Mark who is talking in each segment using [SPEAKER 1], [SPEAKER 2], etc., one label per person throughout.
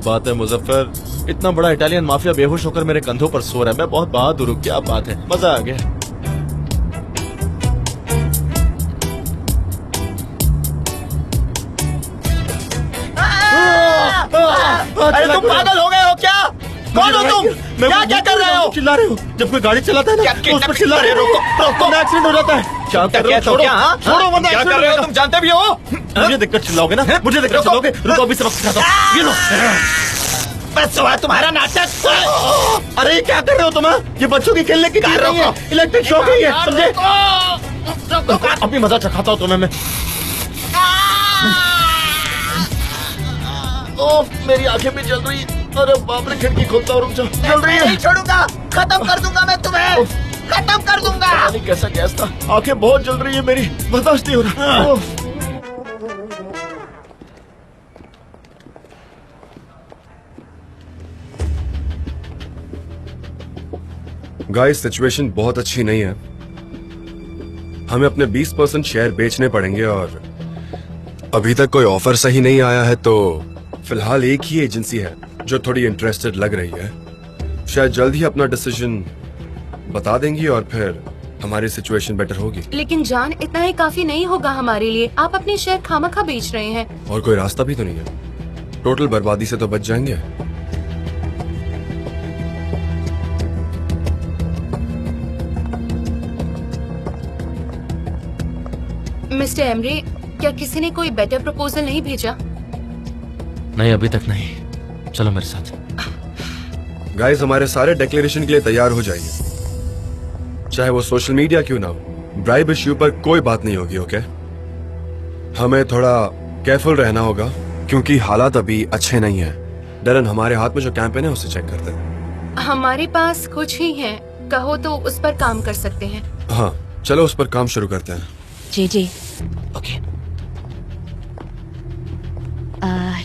[SPEAKER 1] बात है मुजफ्फर, इतना बड़ा इटालियन माफिया बेहोश होकर मेरे कंधों पर सो रहा है। मैं बहुत बहादुर हूँ। क्या बात है, मजा आ गया।
[SPEAKER 2] अरे तुम पागल हो गए हो क्या? कौन हो तुम? क्या कर रहे हो?
[SPEAKER 1] चिल्ला रहे हो? जब कोई गाड़ी चलाता है ना तो उस पर चिल्ला रहे हो। रोको, एक्सीडेंट हो जाता है। क्या कर रहे हो? छोड़ो, छोड़ो वरना
[SPEAKER 2] क्या कर रहे हो? तुम जानते भी हो?
[SPEAKER 1] मुझे देखकर चिल्लाओगे ना? मुझे देखकर चिल्लाओगे? रुको, अभी सबक सिखाता हूँ। ये लो।
[SPEAKER 2] बस हुआ तुम्हारा नाटक।
[SPEAKER 1] अरे ये क्या कर रहे हो तुम? ये बच्चों की खेलने की चीज नहीं है, इलेक्ट्रिक शॉक है ये, समझे? अभी मजा चखाता हूँ तुम्हें मैं। ओह, मेरी आंखें भी जल रही है। अरे बाप रे, खिड़की खोलता हूँ, रुक जा। जल रही है।
[SPEAKER 2] नहीं छोड़ूंगा, खत्म कर दूंगा मैं तुम्हें, खत्म कर दूंगा।
[SPEAKER 1] पता नहीं कैसा गैस था। आंखें बहुत जल रही है मेरी, बर्दाश्त नहीं हो रहा। ओह।
[SPEAKER 3] गाइस, सिचुएशन बहुत अच्छी नहीं है। हमें अपने 20% शेयर बेचने पड़ेंगे और अभी तक कोई ऑफर सही नहीं आया है, तो फिलहाल एक ही एजेंसी है जो थोड़ी इंटरेस्टेड लग रही है। शायद जल्द ही अपना डिसीजन बता देंगी और फिर हमारी सिचुएशन बेटर होगी।
[SPEAKER 4] लेकिन जान, इतना ही काफी नहीं होगा हमारे लिए। आप अपने शेयर खामखा बेच रहे हैं।
[SPEAKER 3] और कोई रास्ता भी तो नहीं है। टोटल बर्बादी से तो बच जाएंगे।
[SPEAKER 4] मिस्टर एमरे, क्या किसी ने कोई बेटर प्रपोजल नहीं भेजा?
[SPEAKER 1] नहीं, अभी तक नहीं। चलो मेरे साथ।
[SPEAKER 3] गाइस, हमारे सारे डिक्लेरेशन के लिए तैयार हो जाइए, चाहे वो सोशल मीडिया क्यों ना हो। ब्राइब इश्यू पर कोई बात नहीं होगी, ओके? हमें थोड़ा केयरफुल रहना होगा क्योंकि हालात अभी अच्छे नहीं है। डरन, हमारे हाथ में जो कैंपेन है उसे चेक करते हैं।
[SPEAKER 4] हमारे पास कुछ ही है, कहो तो उस पर काम कर सकते हैं।
[SPEAKER 3] हाँ, चलो उस पर काम शुरू करते हैं।
[SPEAKER 5] जे
[SPEAKER 1] ओके।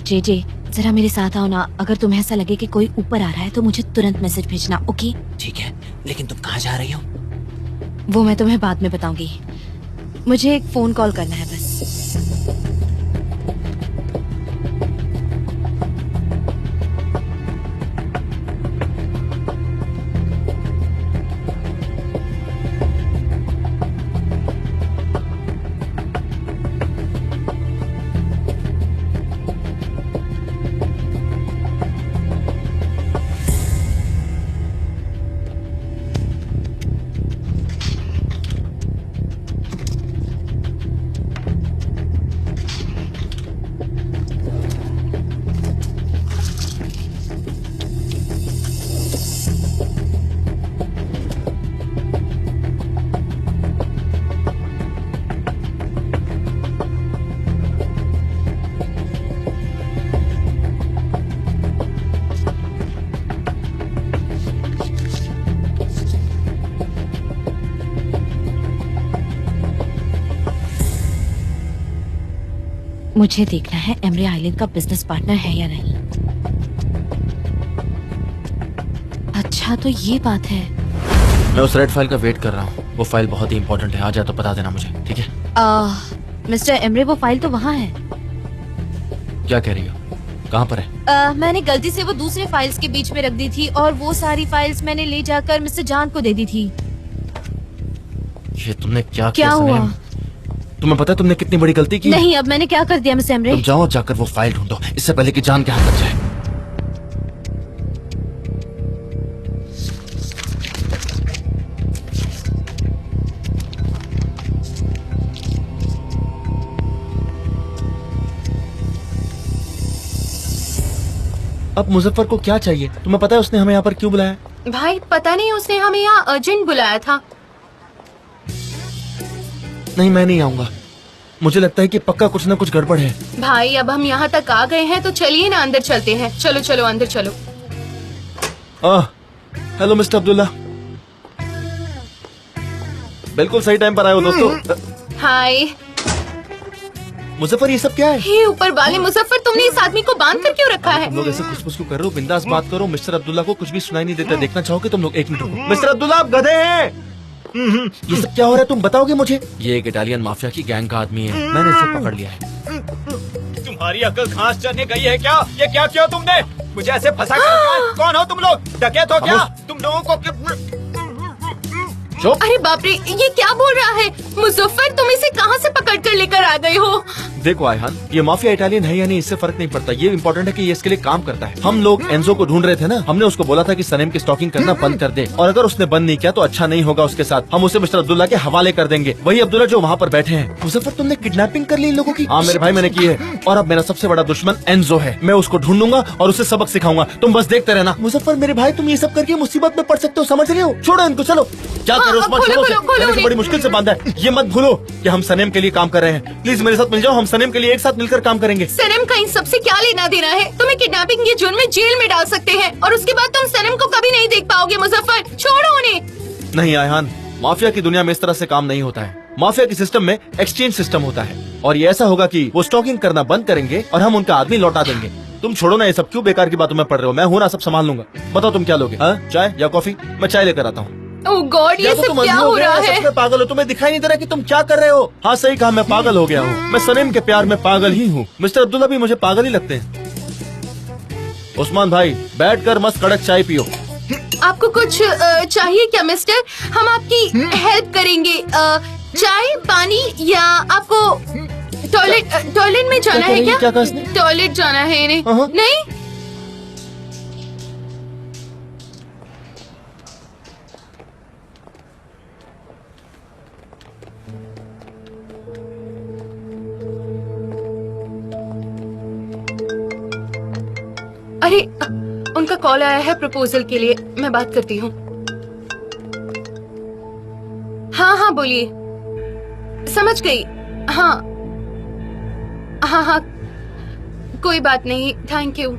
[SPEAKER 5] जे जरा मेरे साथ आओ ना। अगर तुम्हें ऐसा लगे कि कोई ऊपर आ रहा है तो मुझे तुरंत मैसेज भेजना, ओके?
[SPEAKER 2] ठीक है, लेकिन तुम कहाँ जा रही हो?
[SPEAKER 5] वो मैं तुम्हें बाद में बताऊंगी। मुझे एक फोन कॉल करना है बस। मुझे देखना है एमरे आइलैंड का बिजनेस पार्टनर है या नहीं। अच्छा, तो ये बात है।
[SPEAKER 1] मैं उस रेड फाइल का वेट कर रहा हूँ। वो फाइल बहुत ही इंपॉर्टेंट है। आ जाए तो बता देना मुझे, ठीक है?
[SPEAKER 5] मिस्टर एमरे, वो फाइल तो वहाँ है।
[SPEAKER 1] क्या कह रही हो? कहाँ पर है?
[SPEAKER 5] मैंने गलती से वो दूसरे फाइल्स के बीच में रख दी थी और वो सारी फाइल्स मैंने ले जाकर मिस्टर जान को दे दी थी।
[SPEAKER 1] ये तुमने क्या
[SPEAKER 5] हुआ?
[SPEAKER 1] तुम्हें पता है तुमने कितनी बड़ी गलती की?
[SPEAKER 5] नहीं, अब मैंने क्या कर दिया मिस्टर एमरे?
[SPEAKER 1] तुम जाओ, जाकर वो फाइल ढूंढो इससे पहले कि जान के हाथ लग जाए। अब मुजफ्फर को क्या चाहिए? तुम्हें पता है उसने हमें यहाँ पर क्यों बुलाया?
[SPEAKER 4] भाई पता नहीं, उसने हमें यहाँ अर्जेंट बुलाया था।
[SPEAKER 1] नहीं, मैं नहीं आऊंगा। मुझे लगता है कि पक्का कुछ ना कुछ गड़बड़ है।
[SPEAKER 4] भाई अब हम यहाँ तक आ गए हैं तो चलिए ना अंदर चलते हैं। चलो चलो अंदर चलो।
[SPEAKER 1] हेलो मिस्टर अब्दुल्ला, बिल्कुल सही टाइम पर आए हो दोस्तों।
[SPEAKER 4] हाय
[SPEAKER 1] मुजफ्फर, ये सब क्या है?
[SPEAKER 4] हे ऊपर वाले मुजफ्फर, तुमने इस आदमी को बांध कर क्यों रखा है?
[SPEAKER 1] तुम लोग ऐसे खुश क्यों कर रहे हो? बिंदास बात करो। मिस्टर अब्दुल्ला को कुछ भी सुनाई नहीं देता। देखना चाहोगे तुम लोग? एक मिनट रुको। मिस्टर अब्दुल्ला, आप गधे हैं। ये सब क्या हो रहा है, तुम बताओगे मुझे? ये एक इटालियन माफिया की गैंग का आदमी है। मैंने इसे पकड़ लिया है।
[SPEAKER 2] तुम्हारी अकल घास चरने गई है क्या? ये क्या किया तुमने? मुझे ऐसे फंसा कर रखा है? कौन हो तुम लोग? डकैत हो क्या? तुम लोगों को
[SPEAKER 1] चुप।
[SPEAKER 4] अरे बाप रे, ये क्या बोल रहा है? मुजफ्फर, तुम इसे कहाँ से पकड़ कर लेकर आ गए हो?
[SPEAKER 1] देखो आयहान, ये माफिया इटालियन है या नहीं इससे फर्क नहीं पड़ता। ये इम्पोर्टेंट है कि ये इसके लिए काम करता है। हम लोग एंजो को ढूंढ रहे थे ना, हमने उसको बोला था कि सनेम की स्टॉकिंग करना बंद कर दे, और अगर उसने बंद नहीं किया तो अच्छा नहीं होगा उसके साथ। हम उसे मिस्टर अब्दुल्ला के हवाले कर देंगे, वही अब्दुल्ला जो वहाँ पर बैठे हैं। मुजफ्फर, तुमने किडनैपिंग कर ली इन लोगों की? हाँ मेरे भाई, मैंने की है, और अब मेरा सबसे बड़ा दुश्मन एंजो है। मैं उसको ढूंढूंगा और उसे सबक सिखाऊंगा। तुम बस देखते रहना। मुजफ्फर मेरे भाई, तुम ये सब करके मुसीबत में पड़ सकते हो, समझ रहे हो? छोड़ो इनको, चलो। क्या करो उस्मान,
[SPEAKER 4] खोलो,
[SPEAKER 1] छोड़ो
[SPEAKER 4] खोलो, खोलो
[SPEAKER 1] मैंने इसे
[SPEAKER 4] उन्हें।
[SPEAKER 1] बड़ी मुश्किल से बांधा है। ये मत भूलो कि हम सनेम के लिए काम कर रहे हैं। प्लीज मेरे साथ मिल जाओ, हम सनेम के लिए एक साथ मिलकर काम करेंगे।
[SPEAKER 4] सनम का इन सबसे क्या लेना देना है? तुम्हें किडनैपिंग के जुर्म में जेल में डाल सकते हैं, और उसके बाद तुम सनम को कभी नहीं देख पाओगे। मुजफ्फर, छोड़ो उन्हें।
[SPEAKER 1] नहीं आयहान, माफिया की दुनिया में इस तरह से काम नहीं होता है। माफिया के सिस्टम में एक्सचेंज सिस्टम होता है, और ये ऐसा होगा कि वो स्टॉकिंग करना बंद करेंगे और हम उनका आदमी लौटा देंगे। तुम छोड़ो ना, ये सब क्यों बेकार की बातों में पड़ रहे हो? मैं हूं ना, सब संभाल लूंगा। बताओ तुम क्या लोगे? हाँ, चाय या कॉफी? मैं चाय लेकर आता हूँ।
[SPEAKER 4] ओह गॉड, ये
[SPEAKER 1] या तो
[SPEAKER 4] सब
[SPEAKER 1] तुम
[SPEAKER 4] क्या
[SPEAKER 1] अंधे
[SPEAKER 4] हो
[SPEAKER 1] गए
[SPEAKER 4] रहा
[SPEAKER 1] या सच
[SPEAKER 4] है?
[SPEAKER 1] में पागल हो? तुम्हें दिखाई नहीं दे रहा कि तुम क्या कर रहे हो? हाँ सही कहा, मैं पागल हो गया हूँ। मैं सनेम के प्यार में पागल ही हूँ। मिस्टर अब्दुल्ला भी मुझे पागल ही लगते हैं। उस्मान भाई, बैठकर मस्त कड़क चाय पियो।
[SPEAKER 4] आपको कुछ चाहिए क्या मिस्टर? हम आपकी हेल्प करेंगे। चाय, पानी, या आपको टॉयलेट में जाना है
[SPEAKER 1] क्या
[SPEAKER 4] क्या?
[SPEAKER 1] कहा इसने?
[SPEAKER 4] टॉयलेट जाना है इन्हें?
[SPEAKER 1] हाँ।
[SPEAKER 4] नहीं, अरे उनका कॉल आया है प्रपोजल के लिए, मैं बात करती हूँ। हाँ हाँ बोलिए। समझ गई। हाँ हाँ हाँ, कोई बात नहीं, थैंक यू।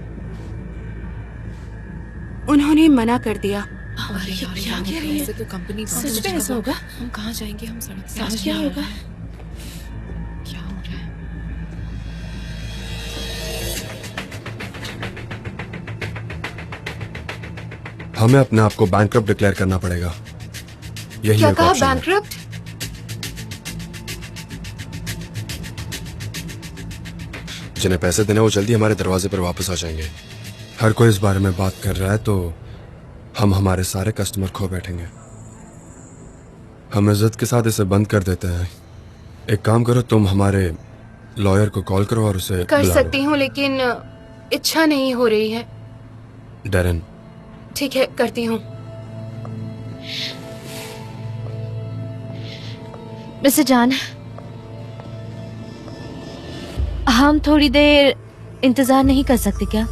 [SPEAKER 4] उन्होंने मना कर दिया।
[SPEAKER 6] अरे यार, क्या कह रही है? तो कंपनी सच में ऐसा होगा? हम कहाँ जाएंगे? हम सड़क से आज क्या होगा? क्या हो रहा है?
[SPEAKER 3] हमें अपने आप को बैंकरप्ट डिक्लेयर करना पड़ेगा। यही
[SPEAKER 4] क्या
[SPEAKER 3] एक
[SPEAKER 4] कहा?
[SPEAKER 3] ऑप्शन है।
[SPEAKER 4] बैंकरप्ट?
[SPEAKER 3] जिन्हें पैसे देने वो जल्दी हमारे दरवाजे पर वापस आ जाएंगे। हर कोई इस बारे में बात कर रहा है, तो हम हमारे सारे कस्टमर खो बैठेंगे। हम इज्जत के साथ इसे बंद कर देते हैं। एक काम करो, तुम हमारे लॉयर को कॉल करो और उसे
[SPEAKER 4] कर
[SPEAKER 3] बुला लो।
[SPEAKER 4] सकती हूँ, लेकिन इच्छा नहीं हो रही है।
[SPEAKER 3] डेरन,
[SPEAKER 4] ठीक है, करती हूँ।
[SPEAKER 5] मिस्टर जान, हम थोड़ी देर इंतजार नहीं कर सकते क्या?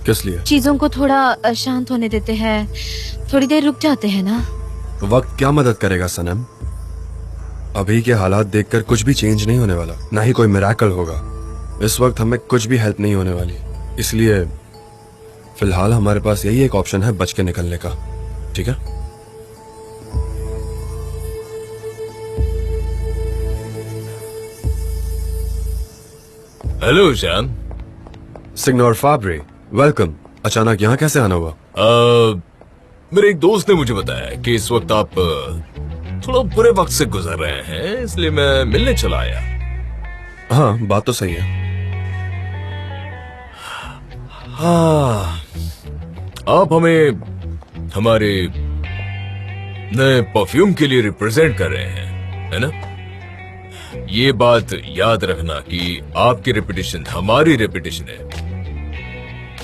[SPEAKER 3] किस लिए?
[SPEAKER 5] चीजों को थोड़ा शांत होने देते हैं, थोड़ी देर रुक जाते हैं ना।
[SPEAKER 3] वक्त क्या मदद करेगा सनम? अभी के हालात देखकर कुछ भी चेंज नहीं होने वाला, ना ही कोई मिराकल होगा। इस वक्त हमें कुछ भी हेल्प नहीं होने वाली, इसलिए फिलहाल हमारे पास यही एक ऑप्शन है बच के निकलने का। ठीक है?
[SPEAKER 7] हेलो जान।
[SPEAKER 3] Signor फाब्री, welcome. अचानक यहाँ कैसे आना हुआ?
[SPEAKER 7] मेरे एक दोस्त ने मुझे बताया कि इस वक्त आप थोड़ा बुरे वक्त से गुजर रहे हैं, इसलिए मैं मिलने चला आया।
[SPEAKER 3] हाँ, बात तो सही है।
[SPEAKER 7] हाँ, आप हमें हमारे नए परफ्यूम के लिए रिप्रेजेंट कर रहे हैं, है ना? ये बात याद रखना कि आपकी रेपुटेशन हमारी रेपुटेशन है,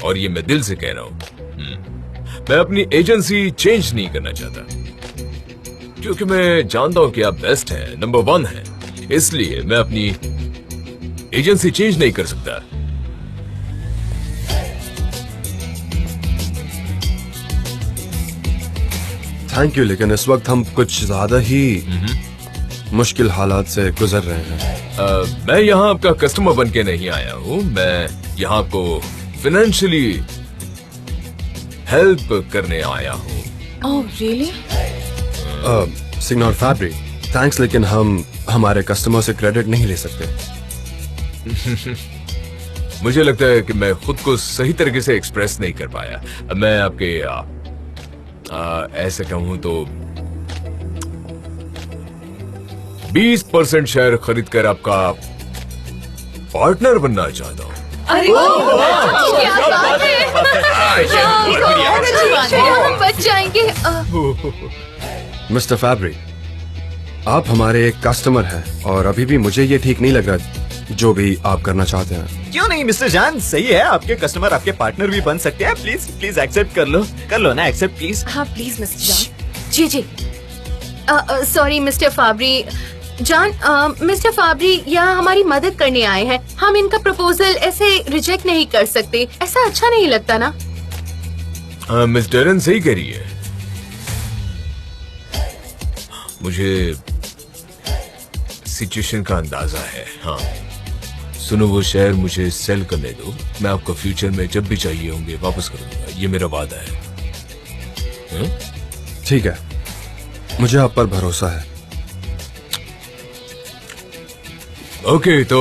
[SPEAKER 7] और ये मैं दिल से कह रहा हूं। मैं अपनी एजेंसी चेंज नहीं करना चाहता, क्योंकि मैं जानता हूं कि आप बेस्ट हैं, नंबर 1 हैं, इसलिए मैं अपनी एजेंसी चेंज नहीं कर सकता।
[SPEAKER 3] थैंक यू, लेकिन इस वक्त हम कुछ ज्यादा ही मुश्किल हालात से गुजर रहे हैं।
[SPEAKER 7] मैं यहाँ आपका कस्टमर बन के नहीं आया हूँ, मैं यहाँ आपको फाइनेंशियली हेल्प करने आया हूँ।
[SPEAKER 6] Oh really?
[SPEAKER 3] Signor Fabbri, thanks, लेकिन हम हमारे कस्टमर से क्रेडिट नहीं ले सकते।
[SPEAKER 7] मुझे लगता है कि मैं खुद को सही तरीके से एक्सप्रेस नहीं कर पाया। मैं आपके ऐसे कहूँ तो 20% शेयर खरीद कर आपका पार्टनर बनना चाहता हूँ।
[SPEAKER 4] क्या बात है, बहुत अच्छी बात है, हम बच जाएंगे।
[SPEAKER 3] मिस्टर फैब्री, आप हमारे एक कस्टमर हैं और अभी भी मुझे ये ठीक नहीं लग रहा जो भी आप करना चाहते हैं।
[SPEAKER 2] क्यों नहीं मिस्टर जान, सही है, आपके कस्टमर आपके पार्टनर भी बन सकते हैं। प्लीज प्लीज एक्सेप्ट कर लो ना, एक्सेप्ट प्लीज।
[SPEAKER 6] हाँ प्लीज मिस्टर जान।
[SPEAKER 4] जी जी, सॉरी मिस्टर फाबरी जान, मिस्टर फाबरी यहाँ हमारी मदद करने आए हैं। हम इनका प्रपोजल ऐसे रिजेक्ट नहीं कर सकते, ऐसा अच्छा नहीं लगता ना।
[SPEAKER 7] मिस डरन सही कह रही है। मुझे सिचुएशन का अंदाजा है। हाँ सुनो, वो शेयर मुझे सेल करने दो, मैं आपको फ्यूचर में जब भी चाहिए होंगे वापस कर दूंगा, ये मेरा वादा है।
[SPEAKER 3] ठीक है, मुझे आप पर भरोसा है।
[SPEAKER 7] ओके तो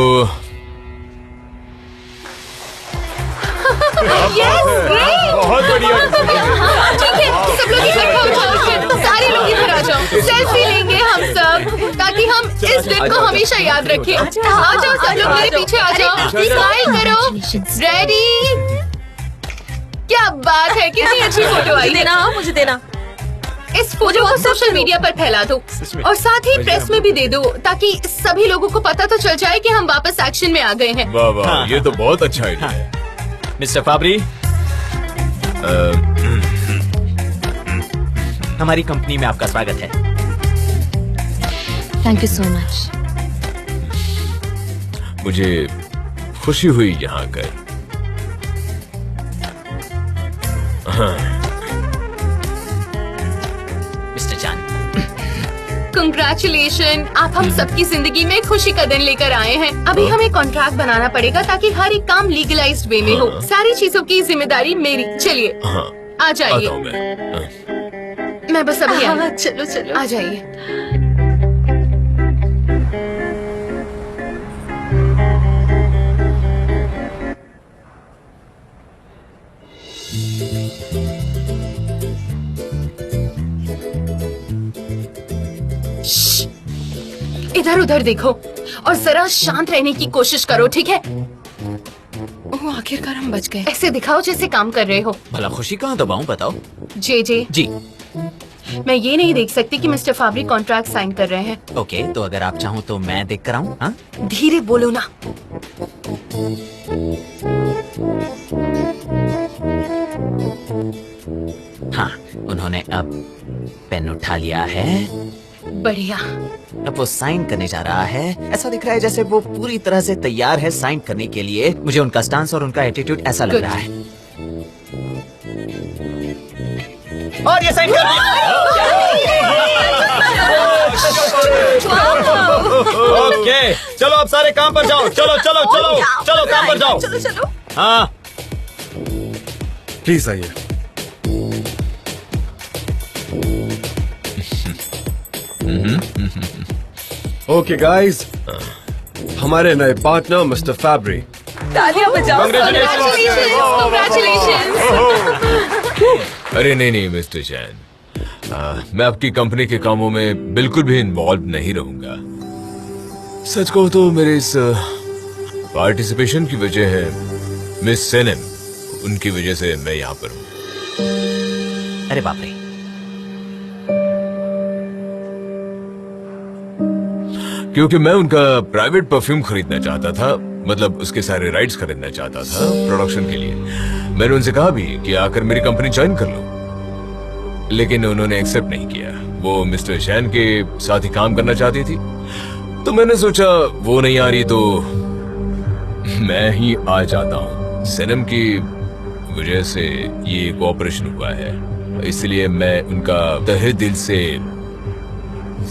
[SPEAKER 7] बहुत बढ़िया।
[SPEAKER 4] ठीक है, सब लोग इकट्ठा हो जाओ, फिर सारे लोग इधर आ जाओ, सेल्फी लेंगे हम सब, ताकि हम इस दिन को हमेशा याद रखें। आ जाओ सब लोग, मेरे पीछे आ जाओ, स्माइल करो। रेडी? क्या बात है, कितनी अच्छी फोटो आई है।
[SPEAKER 6] देना, मुझे देना।
[SPEAKER 4] इस फोटो को सोशल मीडिया पर फैला दो और साथ ही प्रेस में भी दे दो, ताकि सभी लोगों को पता तो चल जाए कि हम वापस एक्शन में आ गए हैं।
[SPEAKER 7] वाह वाह, ये तो बहुत अच्छा आइडिया है।
[SPEAKER 2] मिस्टर फाबरी, हमारी कंपनी में आपका स्वागत है।
[SPEAKER 5] Thank you so much.
[SPEAKER 7] मुझे खुशी हुई यहाँ आकर।
[SPEAKER 2] मिस्टर जान,
[SPEAKER 4] कंग्रेचुलेशन, आप हम सबकी जिंदगी में खुशी का दिन लेकर आए हैं। अभी हमें कॉन्ट्रैक्ट बनाना पड़ेगा ताकि हर एक काम लीगलाइज्ड वे में हो। सारी चीजों की जिम्मेदारी मेरी। चलिए
[SPEAKER 7] हाँ
[SPEAKER 4] आ जाइए।
[SPEAKER 7] आता हूँ मैं।
[SPEAKER 4] मैं बस अभी आई।
[SPEAKER 6] चलो चलो।
[SPEAKER 4] आ जाइए। इधर उधर देखो और जरा शांत रहने की कोशिश करो, ठीक है?
[SPEAKER 6] ओह, आखिरकार हम बच गए।
[SPEAKER 4] ऐसे दिखाओ जैसे काम कर रहे हो।
[SPEAKER 2] भला खुशी कहाँ दबाऊं, बताओ।
[SPEAKER 4] जे
[SPEAKER 2] जी
[SPEAKER 4] मैं ये नहीं देख सकती कि मिस्टर फाबरी कॉन्ट्रैक्ट साइन कर रहे हैं।
[SPEAKER 2] ओके, तो अगर आप चाहो तो मैं देख कर आऊं। हाँ
[SPEAKER 4] धीरे बोलो ना।
[SPEAKER 2] हाँ, उन्होंने अब पेन उठा लिया है,
[SPEAKER 4] बढ़िया।
[SPEAKER 2] अब वो साइन करने जा रहा है। ऐसा दिख रहा है जैसे वो पूरी तरह से तैयार है साइन करने के लिए। मुझे उनका स्टांस और उनका एटीट्यूड ऐसा लग
[SPEAKER 4] Good.
[SPEAKER 2] रहा है। और ये साइन कर ओके, चलो अब सारे काम पर जाओ। चलो चलो चलो चलो काम पर जाओ।
[SPEAKER 6] चलो चलो।
[SPEAKER 2] हाँ
[SPEAKER 3] प्लीज आइए। ओके गाइस, हमारे नए पार्टनर मिस्टर फैब्री।
[SPEAKER 6] तालियां बजाओ।
[SPEAKER 4] Congratulations.
[SPEAKER 7] अरे नहीं नहीं मिस्टर चैन, मैं आपकी कंपनी के कामों में बिल्कुल भी इन्वॉल्व नहीं रहूंगा। सच कहूं तो मेरे इस पार्टिसिपेशन की वजह है मिस सेनेम, उनकी वजह से मैं यहाँ पर हूँ।
[SPEAKER 2] अरे बाप रे,
[SPEAKER 7] क्योंकि मैं उनका प्राइवेट परफ्यूम खरीदना चाहता था, मतलब उसके सारे राइट्स खरीदना चाहता था प्रोडक्शन के लिए। मैंने उनसे कहा भी कि आकर मेरी कंपनी ज्वाइन कर लो, लेकिन उन्होंने एक्सेप्ट नहीं किया। वो मिस्टर शैन के साथ ही काम करना चाहती थी, तो मैंने सोचा वो नहीं आ रही तो मैं ही आ जाता हूँ। सनम की वजह से ये कोऑपरेशन हुआ है, इसलिए मैं उनका तहे दिल से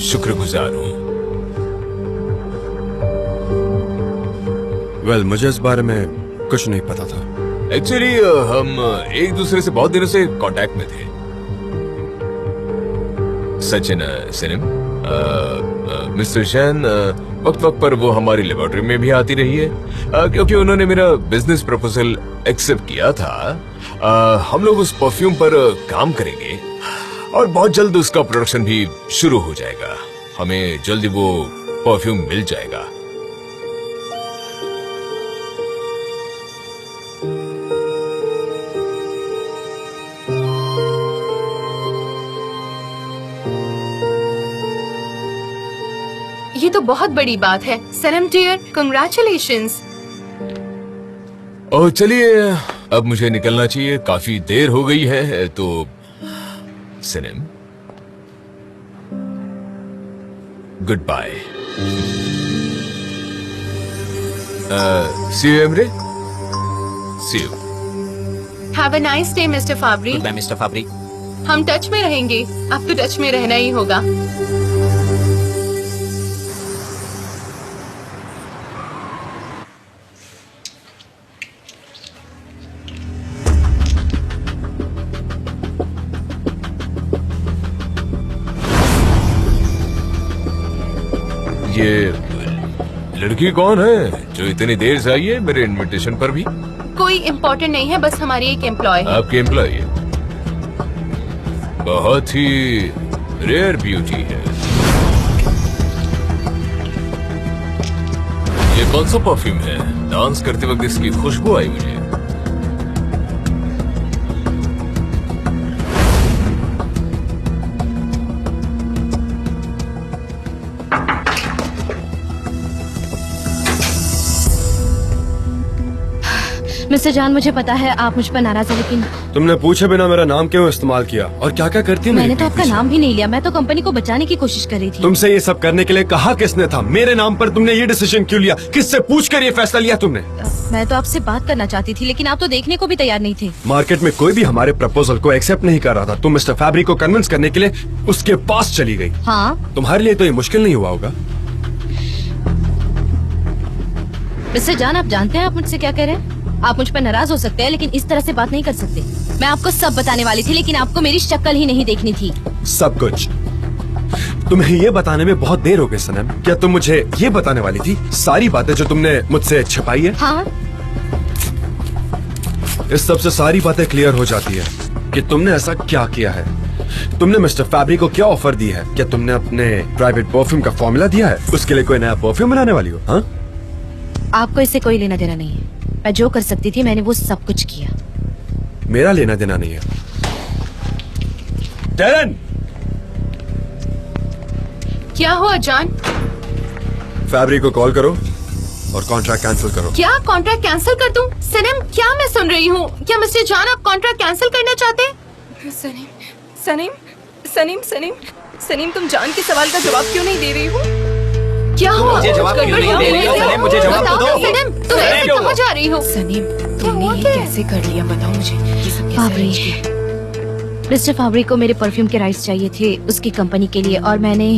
[SPEAKER 7] शुक्रगुजार हूँ।
[SPEAKER 3] वेल, मुझे इस बारे में कुछ नहीं पता था।
[SPEAKER 7] एक्चुअली हम एक दूसरे से बहुत दिनों से कांटेक्ट में थे। सचिन सिनेम, मिस्टर शैन वक्त वक्त पर वो हमारी लेबोरेटरी में भी आती रही है, क्योंकि उन्होंने मेरा बिजनेस प्रपोजल एक्सेप्ट किया था। हम लोग उस परफ्यूम पर काम करेंगे और बहुत जल्द उसका प्रोडक्शन भी शुरू हो जाएगा। हमें जल्दी वो परफ्यूम मिल जाएगा।
[SPEAKER 4] ये तो बहुत बड़ी बात है। सनम डियर, कंग्रेचुलेशंस।
[SPEAKER 7] और चलिए अब मुझे निकलना चाहिए, काफी देर हो गई है। तो Sanam, good bye. See you Emre, see you.
[SPEAKER 4] Have a nice day mister Fabbri.
[SPEAKER 2] Good bye mister Fabbri.
[SPEAKER 4] हम टच में रहेंगे, अब तो टच में रहना ही होगा।
[SPEAKER 7] ये लड़की कौन है जो इतनी देर से आई है मेरे इनविटेशन पर भी?
[SPEAKER 4] कोई इम्पोर्टेंट नहीं है, बस हमारी एक एम्प्लॉय है।
[SPEAKER 7] आपकी एम्प्लॉय है? बहुत ही रेयर ब्यूटी है। ये कौन सा परफ्यूम है? डांस करते वक्त इसकी खुशबू आई मुझे।
[SPEAKER 5] मिस्टर जान, मुझे पता है आप मुझ पर नाराज हैं, लेकिन
[SPEAKER 3] तुमने पूछे बिना मेरा नाम क्यों इस्तेमाल किया और क्या क्या करती है
[SPEAKER 5] मैंने
[SPEAKER 3] मेरी
[SPEAKER 5] तो आपका
[SPEAKER 3] पीछे?
[SPEAKER 5] नाम भी नहीं लिया। मैं तो कंपनी को बचाने की कोशिश कर रही थी।
[SPEAKER 3] तुमसे ये सब करने के लिए कहा किसने था? मेरे नाम पर तुमने ये डिसीजन क्यों लिया? किससे पूछकर ये फैसला लिया तुमने?
[SPEAKER 5] मैं तो आपसे बात करना चाहती थी, लेकिन आप तो देखने को भी तैयार नहीं थे।
[SPEAKER 3] मार्केट में कोई भी हमारे प्रपोजल को एक्सेप्ट नहीं कर रहा था। तुम मिस्टर फैब्रिक को कन्विंस करने के लिए उसके पास चली गई।
[SPEAKER 5] हाँ,
[SPEAKER 3] तुम्हारे लिए तो ये मुश्किल नहीं हुआ होगा।
[SPEAKER 5] मिस्टर जान, आप जानते हैं आप मुझसे क्या कह रहे हैं? आप मुझ पर नाराज हो सकते हैं, लेकिन इस तरह से बात नहीं कर सकते। मैं आपको सब बताने वाली थी, लेकिन आपको मेरी शक्ल ही नहीं देखनी थी।
[SPEAKER 3] सब कुछ तुम्हें ये बताने में बहुत देर हो गई सनम। क्या तुम मुझे ये बताने वाली थी सारी बातें जो तुमने मुझसे छिपाई है?
[SPEAKER 5] हाँ,
[SPEAKER 3] इस सब से सारी बातें क्लियर हो जाती है कि तुमने ऐसा क्या किया है। तुमने मिस्टर फैब्रिक को क्या ऑफर दी है? क्या तुमने अपने प्राइवेट परफ्यूम का फॉर्मूला दिया है? उसके लिए कोई नया परफ्यूम बनाने वाली हो? हाँ,
[SPEAKER 5] आपको इससे कोई लेना देना नहीं है। मैं जो कर सकती थी मैंने वो सब कुछ किया।
[SPEAKER 3] मेरा लेना देना नहीं है। टेरन,
[SPEAKER 4] क्या हुआ जान?
[SPEAKER 3] फैब्रिक को कॉल करो और कॉन्ट्रैक्ट कैंसिल करो।
[SPEAKER 4] क्या कॉन्ट्रैक्ट कैंसिल कर दूं? सनम, क्या मैं सुन रही हूँ? क्या मिस्टर जान आप कॉन्ट्रैक्ट कैंसिल करना चाहते हैं?
[SPEAKER 6] सनीम, सनीम, सनीम, सनीम, सनीम, तुम जान के सवाल का जवाब क्यों नहीं दे रही हो?
[SPEAKER 4] क्या हुआ?
[SPEAKER 2] मुझे जवाब क्यों नहीं दे रही हो? सनम, मुझे जवाब तो
[SPEAKER 4] बताओ
[SPEAKER 2] दो।
[SPEAKER 4] सनम, तुम ऐसे कहाँ जा रही हो?
[SPEAKER 6] सनीम, तुमने ये कैसे कर लिया? बताओ मुझे, ये सब कैसे
[SPEAKER 5] फाबरी,
[SPEAKER 6] arrange किया?
[SPEAKER 5] मिस्टर फाबरी को मेरे परफ्यूम के राइट्स चाहिए थे उसकी कंपनी के लिए, और मैंने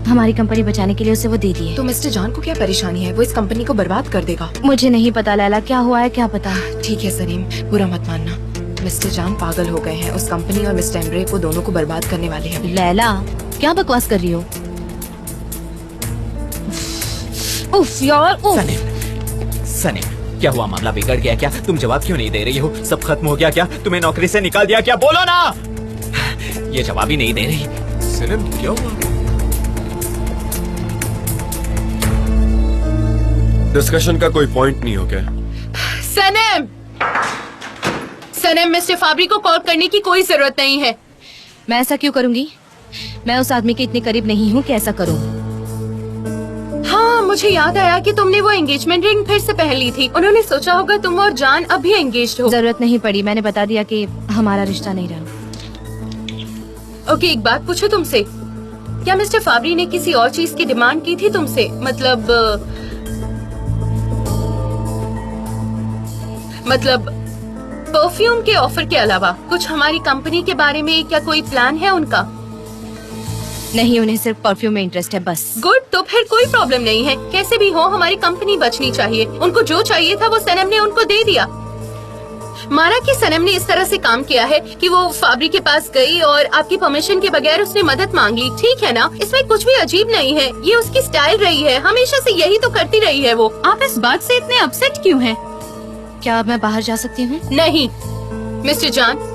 [SPEAKER 5] हमारी कंपनी बचाने के लिए उसे वो दे दिए।
[SPEAKER 6] तो मिस्टर जान को क्या परेशानी है? वो इस कंपनी को बर्बाद कर देगा।
[SPEAKER 5] मुझे नहीं पता लैला, क्या हुआ है क्या पता।
[SPEAKER 6] ठीक है सनीम, बुरा मत मानना। मिस्टर जान पागल हो गए हैं। उस कंपनी और मिस्टर एम्ब्रे को दोनों को बर्बाद करने वाले हैं।
[SPEAKER 5] लैला, क्या बकवास कर रही हो? उफ यार, उफ।
[SPEAKER 2] सनीम, क्या हुआ? मामला बिगड़ गया क्या? तुम जवाब क्यों नहीं दे रही हो? सब खत्म हो गया क्या? तुम्हें नौकरी से निकाल दिया क्या? बोलो ना। ये जवाब ही नहीं दे रही।
[SPEAKER 7] सनम, क्या हुआ?
[SPEAKER 3] डिस्कशन का कोई पॉइंट नहीं हो क्या?
[SPEAKER 4] सनम, सनम, मिस्टर फाबरी को कॉल करने की कोई जरूरत नहीं है।
[SPEAKER 5] मैं ऐसा क्यों करूंगी? मैं उस आदमी के इतने करीब नहीं हूँ कि ऐसा करूँ।
[SPEAKER 4] हाँ, मुझे याद आया कि तुमने वो एंगेजमेंट रिंग फिर से पहन ली थी। उन्होंने सोचा होगा तुम और जान अभी एंगेज्ड हो।
[SPEAKER 5] जरूरत नहीं पड़ी, मैंने बता दिया कि हमारा रिश्ता नहीं रहा।
[SPEAKER 4] ओके, एक बात पूछो तुमसे, क्या मिस्टर फाबरी ने किसी और चीज की डिमांड की थी तुमसे? मतलब परफ्यूम के ऑफर के अलावा कुछ हमारी कंपनी के बारे में क्या कोई प्लान है उनका?
[SPEAKER 5] नहीं, उन्हें सिर्फ परफ्यूम में इंटरेस्ट है बस।
[SPEAKER 4] गुड, तो फिर कोई प्रॉब्लम नहीं है। कैसे भी हो हमारी कंपनी बचनी चाहिए। उनको जो चाहिए था वो सनम ने उनको दे दिया। माना कि सनम ने इस तरह से काम किया है कि वो फाबरी के पास गई और आपकी परमिशन के बगैर उसने मदद मांग ली, ठीक है ना? इसमें कुछ भी अजीब नहीं है। ये उसकी स्टाइल रही है, हमेशा से यही तो करती रही है वो। आप इस बात से इतने अपसेट क्यों हैं?
[SPEAKER 5] क्या अब मैं बाहर जा सकती हूँ?
[SPEAKER 4] नहीं मिस्टर जान,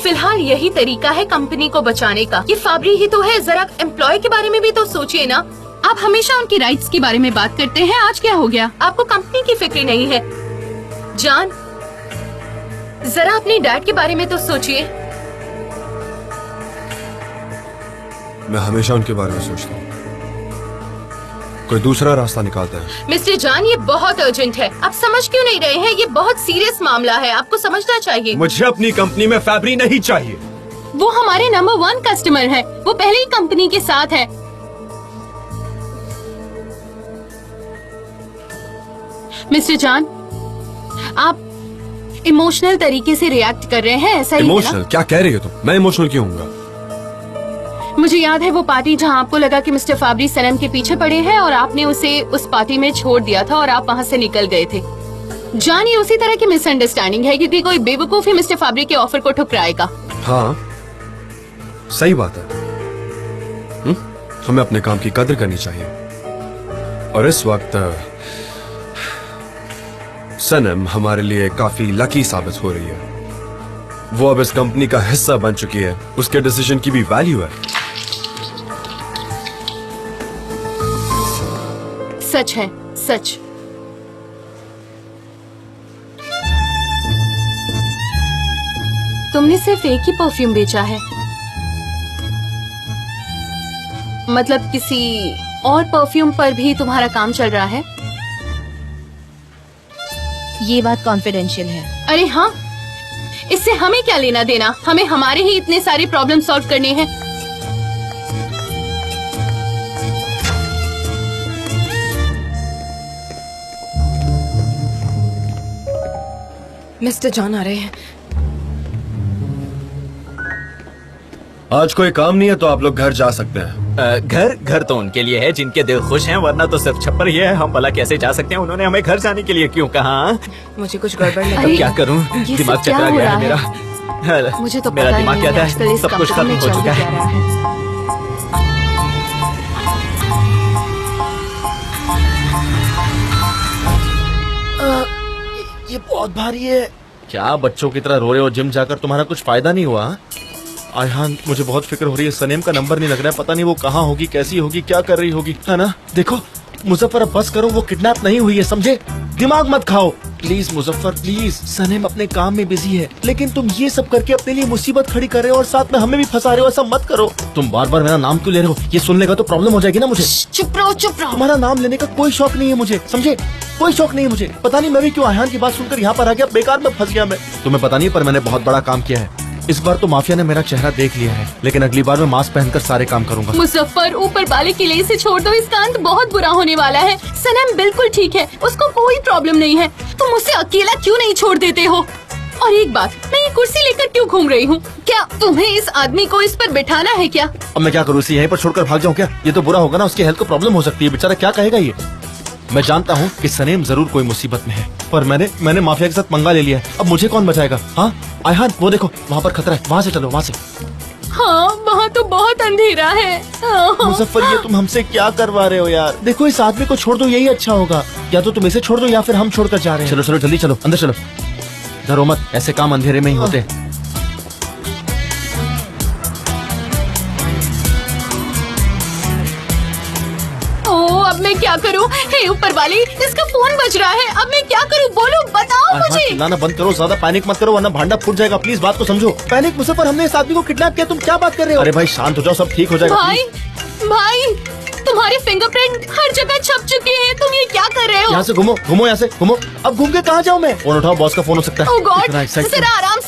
[SPEAKER 4] फिलहाल यही तरीका है कंपनी को बचाने का। ये फाबरी ही तो है, जरा एम्प्लॉय के बारे में भी तो सोचिए ना। आप हमेशा उनकी राइट्स के बारे में बात करते हैं, आज क्या हो गया? आपको कंपनी की फिक्र नहीं है? जान, जरा अपने डैड के बारे में तो सोचिए।
[SPEAKER 3] मैं हमेशा उनके बारे में सोचता हूँ। कोई दूसरा रास्ता निकालते हैं।
[SPEAKER 4] मिस्टर जान, ये बहुत अर्जेंट है। आप समझ क्यों नहीं रहे हैं? ये बहुत सीरियस मामला है, आपको समझना चाहिए।
[SPEAKER 3] मुझे अपनी कंपनी में फैब्री नहीं चाहिए।
[SPEAKER 6] वो हमारे नंबर 1 कस्टमर है। वो पहले ही कंपनी के साथ है। मिस्टर जान, आप इमोशनल तरीके से रिएक्ट कर रहे हैं, ऐसा ही है ना?
[SPEAKER 3] इमोशनल? क्या कह रही हो तुम? मैं इमोशनल क्यों होऊंगा?
[SPEAKER 6] मुझे याद है वो पार्टी जहां आपको लगा कि मिस्टर फैब्री सनम के पीछे पड़े हैं और आपने उसे उस पार्टी में छोड़ दिया था और आप वहां से निकल गए थे। जान, ये उसी तरह की मिसअंडरस्टैंडिंग है क्योंकि कोई बेवकूफ ही मिस्टर फैब्री के ऑफर को ठुकराएगा।
[SPEAKER 3] हाँ, सही बात है। हमें अपने काम की कदर करनी चाहिए। और इस वक्त सनम हमारे लिए काफी लकी साबित हो रही है। वो अब इस कंपनी का हिस्सा बन चुकी है। उसके डिसीजन की भी वैल्यू है।
[SPEAKER 6] सच है, सच। तुमने सिर्फ एक ही परफ्यूम बेचा है, मतलब किसी और परफ्यूम पर भी तुम्हारा काम चल रहा है?
[SPEAKER 5] ये बात कॉन्फिडेंशियल है।
[SPEAKER 6] अरे हाँ, इससे हमें क्या लेना देना? हमें हमारे ही इतने सारे प्रॉब्लम सॉल्व करने हैं। मिस्टर जॉन आ रहे हैं।
[SPEAKER 3] आज कोई काम नहीं है तो आप लोग घर जा सकते हैं।
[SPEAKER 2] घर तो उनके लिए है जिनके दिल खुश हैं, वरना तो सिर्फ छप्पर ही है। हम भला कैसे जा सकते हैं? उन्होंने हमें घर जाने के लिए क्यों कहा?
[SPEAKER 6] मुझे कुछ गड़बड़ लग
[SPEAKER 2] अब
[SPEAKER 6] रही
[SPEAKER 2] क्या
[SPEAKER 6] है।
[SPEAKER 2] करूं?
[SPEAKER 6] ये
[SPEAKER 2] दिमाग
[SPEAKER 6] सब क्या
[SPEAKER 2] चकरा
[SPEAKER 6] हो
[SPEAKER 2] गया
[SPEAKER 6] रहा
[SPEAKER 2] है
[SPEAKER 6] है?
[SPEAKER 2] मेरा।
[SPEAKER 6] मुझे तो
[SPEAKER 2] मेरा
[SPEAKER 6] पता ही
[SPEAKER 2] दिमाग
[SPEAKER 6] नहीं
[SPEAKER 2] कहता
[SPEAKER 6] आजकल
[SPEAKER 2] है
[SPEAKER 6] इस
[SPEAKER 2] सब कुछ
[SPEAKER 6] कंपनी
[SPEAKER 2] खत्म
[SPEAKER 6] में
[SPEAKER 2] हो
[SPEAKER 6] चल
[SPEAKER 2] चुका
[SPEAKER 6] क्या
[SPEAKER 2] है।
[SPEAKER 6] रहा है।
[SPEAKER 1] ये बहुत भारी है। क्या बच्चों की तरह रो रहे हो? जिम जाकर तुम्हारा कुछ फायदा नहीं हुआ? आयहान, मुझे बहुत फिक्र हो रही है। सनेम का नंबर नहीं लग रहा है। पता नहीं वो कहाँ होगी, कैसी होगी, क्या कर रही होगी, है ना? देखो मुजफ्फर, अब बस करो। वो किडनैप नहीं हुई है, समझे? दिमाग मत खाओ प्लीज मुजफ्फर, प्लीज। सनेम अपने काम में बिजी है, लेकिन तुम ये सब करके अपने लिए मुसीबत खड़ी कर रहे हो और साथ में हमें भी फंसा रहे हो। ऐसा मत करो। तुम बार बार मेरा नाम क्यों ले रहे हो? ये सुन लेगा तो प्रॉब्लम हो जाएगी ना मुझे।
[SPEAKER 6] चुप रहो, चुप रहो।
[SPEAKER 1] तुम्हारा नाम लेने का कोई शौक नहीं है मुझे, समझे? कोई शौक नहीं है मुझे। पता नहीं मैं भी क्यों आयहान की बात सुनकर यहाँ पर आ गया। बेकार में फंस गया मैं। तुम्हें पता नहीं, पर मैंने बहुत बड़ा काम किया है। इस बार तो माफिया ने मेरा चेहरा देख लिया है, लेकिन अगली बार मैं मास्क पहनकर सारे काम करूंगा।
[SPEAKER 6] मुजफ्फर, ऊपर वाले के लिए इसे छोड़ दो। इसका अंत बहुत बुरा होने वाला है। सनम बिल्कुल ठीक है, उसको कोई प्रॉब्लम नहीं है। तुम उसे अकेला क्यों नहीं छोड़ देते हो? और एक बात, मैं ये कुर्सी लेकर क्यों घूम रही हूँ? क्या तुम्हें इस आदमी को इस पर बिठाना है क्या?
[SPEAKER 1] अब मैं क्या करूँ? इसे यहीं पर छोड़कर भाग जाऊँ क्या? ये तो बुरा होगा ना। उसकी हेल्थ को प्रॉब्लम हो सकती है। बेचारा क्या कहेगा ये? मैं जानता हूँ कि सनेम जरूर कोई मुसीबत में है, पर मैंने माफिया के साथ पंगा ले लिया है। अब मुझे कौन बचाएगा? हाँ आयहान, वो देखो वहाँ पर खतरा है। वहाँ से चलो, वहाँ से।
[SPEAKER 6] हाँ, वहाँ तो बहुत अंधेरा है।
[SPEAKER 1] मुजफ्फर, ये तुम हमसे क्या करवा रहे हो यार? देखो इस आदमी को छोड़ दो, यही अच्छा होगा। या तो तुम इसे छोड़ दो या फिर हम छोड़कर जा रहे हैं। चलो चलो जल्दी चलो, अंदर चलो। डरो मत, ऐसे काम अंधेरे में ही होते हैं।
[SPEAKER 6] अब मैं क्या करूं? हे ऊपर वाले, इसका फोन बज रहा है। अब मैं क्या करूं? बोलो, बताओ मुझे।
[SPEAKER 1] चिल्लाना बंद करो, ज्यादा पैनिक मत करो वरना भांडा फूट जाएगा। प्लीज बात को समझो। पैनिक मुजफ्फर, हमने इस आदमी को किडनैप किया। तुम क्या बात कर रहे हो? अरे भाई शांत हो जाओ, सब ठीक हो जाएगा।
[SPEAKER 6] भाई, भाई, तुम्हारे फिंगरप्रिंट हर जगह छप चुके हैं। तुम ये क्या कर रहे हो?
[SPEAKER 1] यहाँ से घूमो, घूमो यहाँ से घूमो। अब घूम के कहाँ जाऊँ मैं? फोन उठाओ, बॉस का फोन हो सकता है।
[SPEAKER 6] ओह गॉड,
[SPEAKER 1] इतना excitement।
[SPEAKER 6] जरा आराम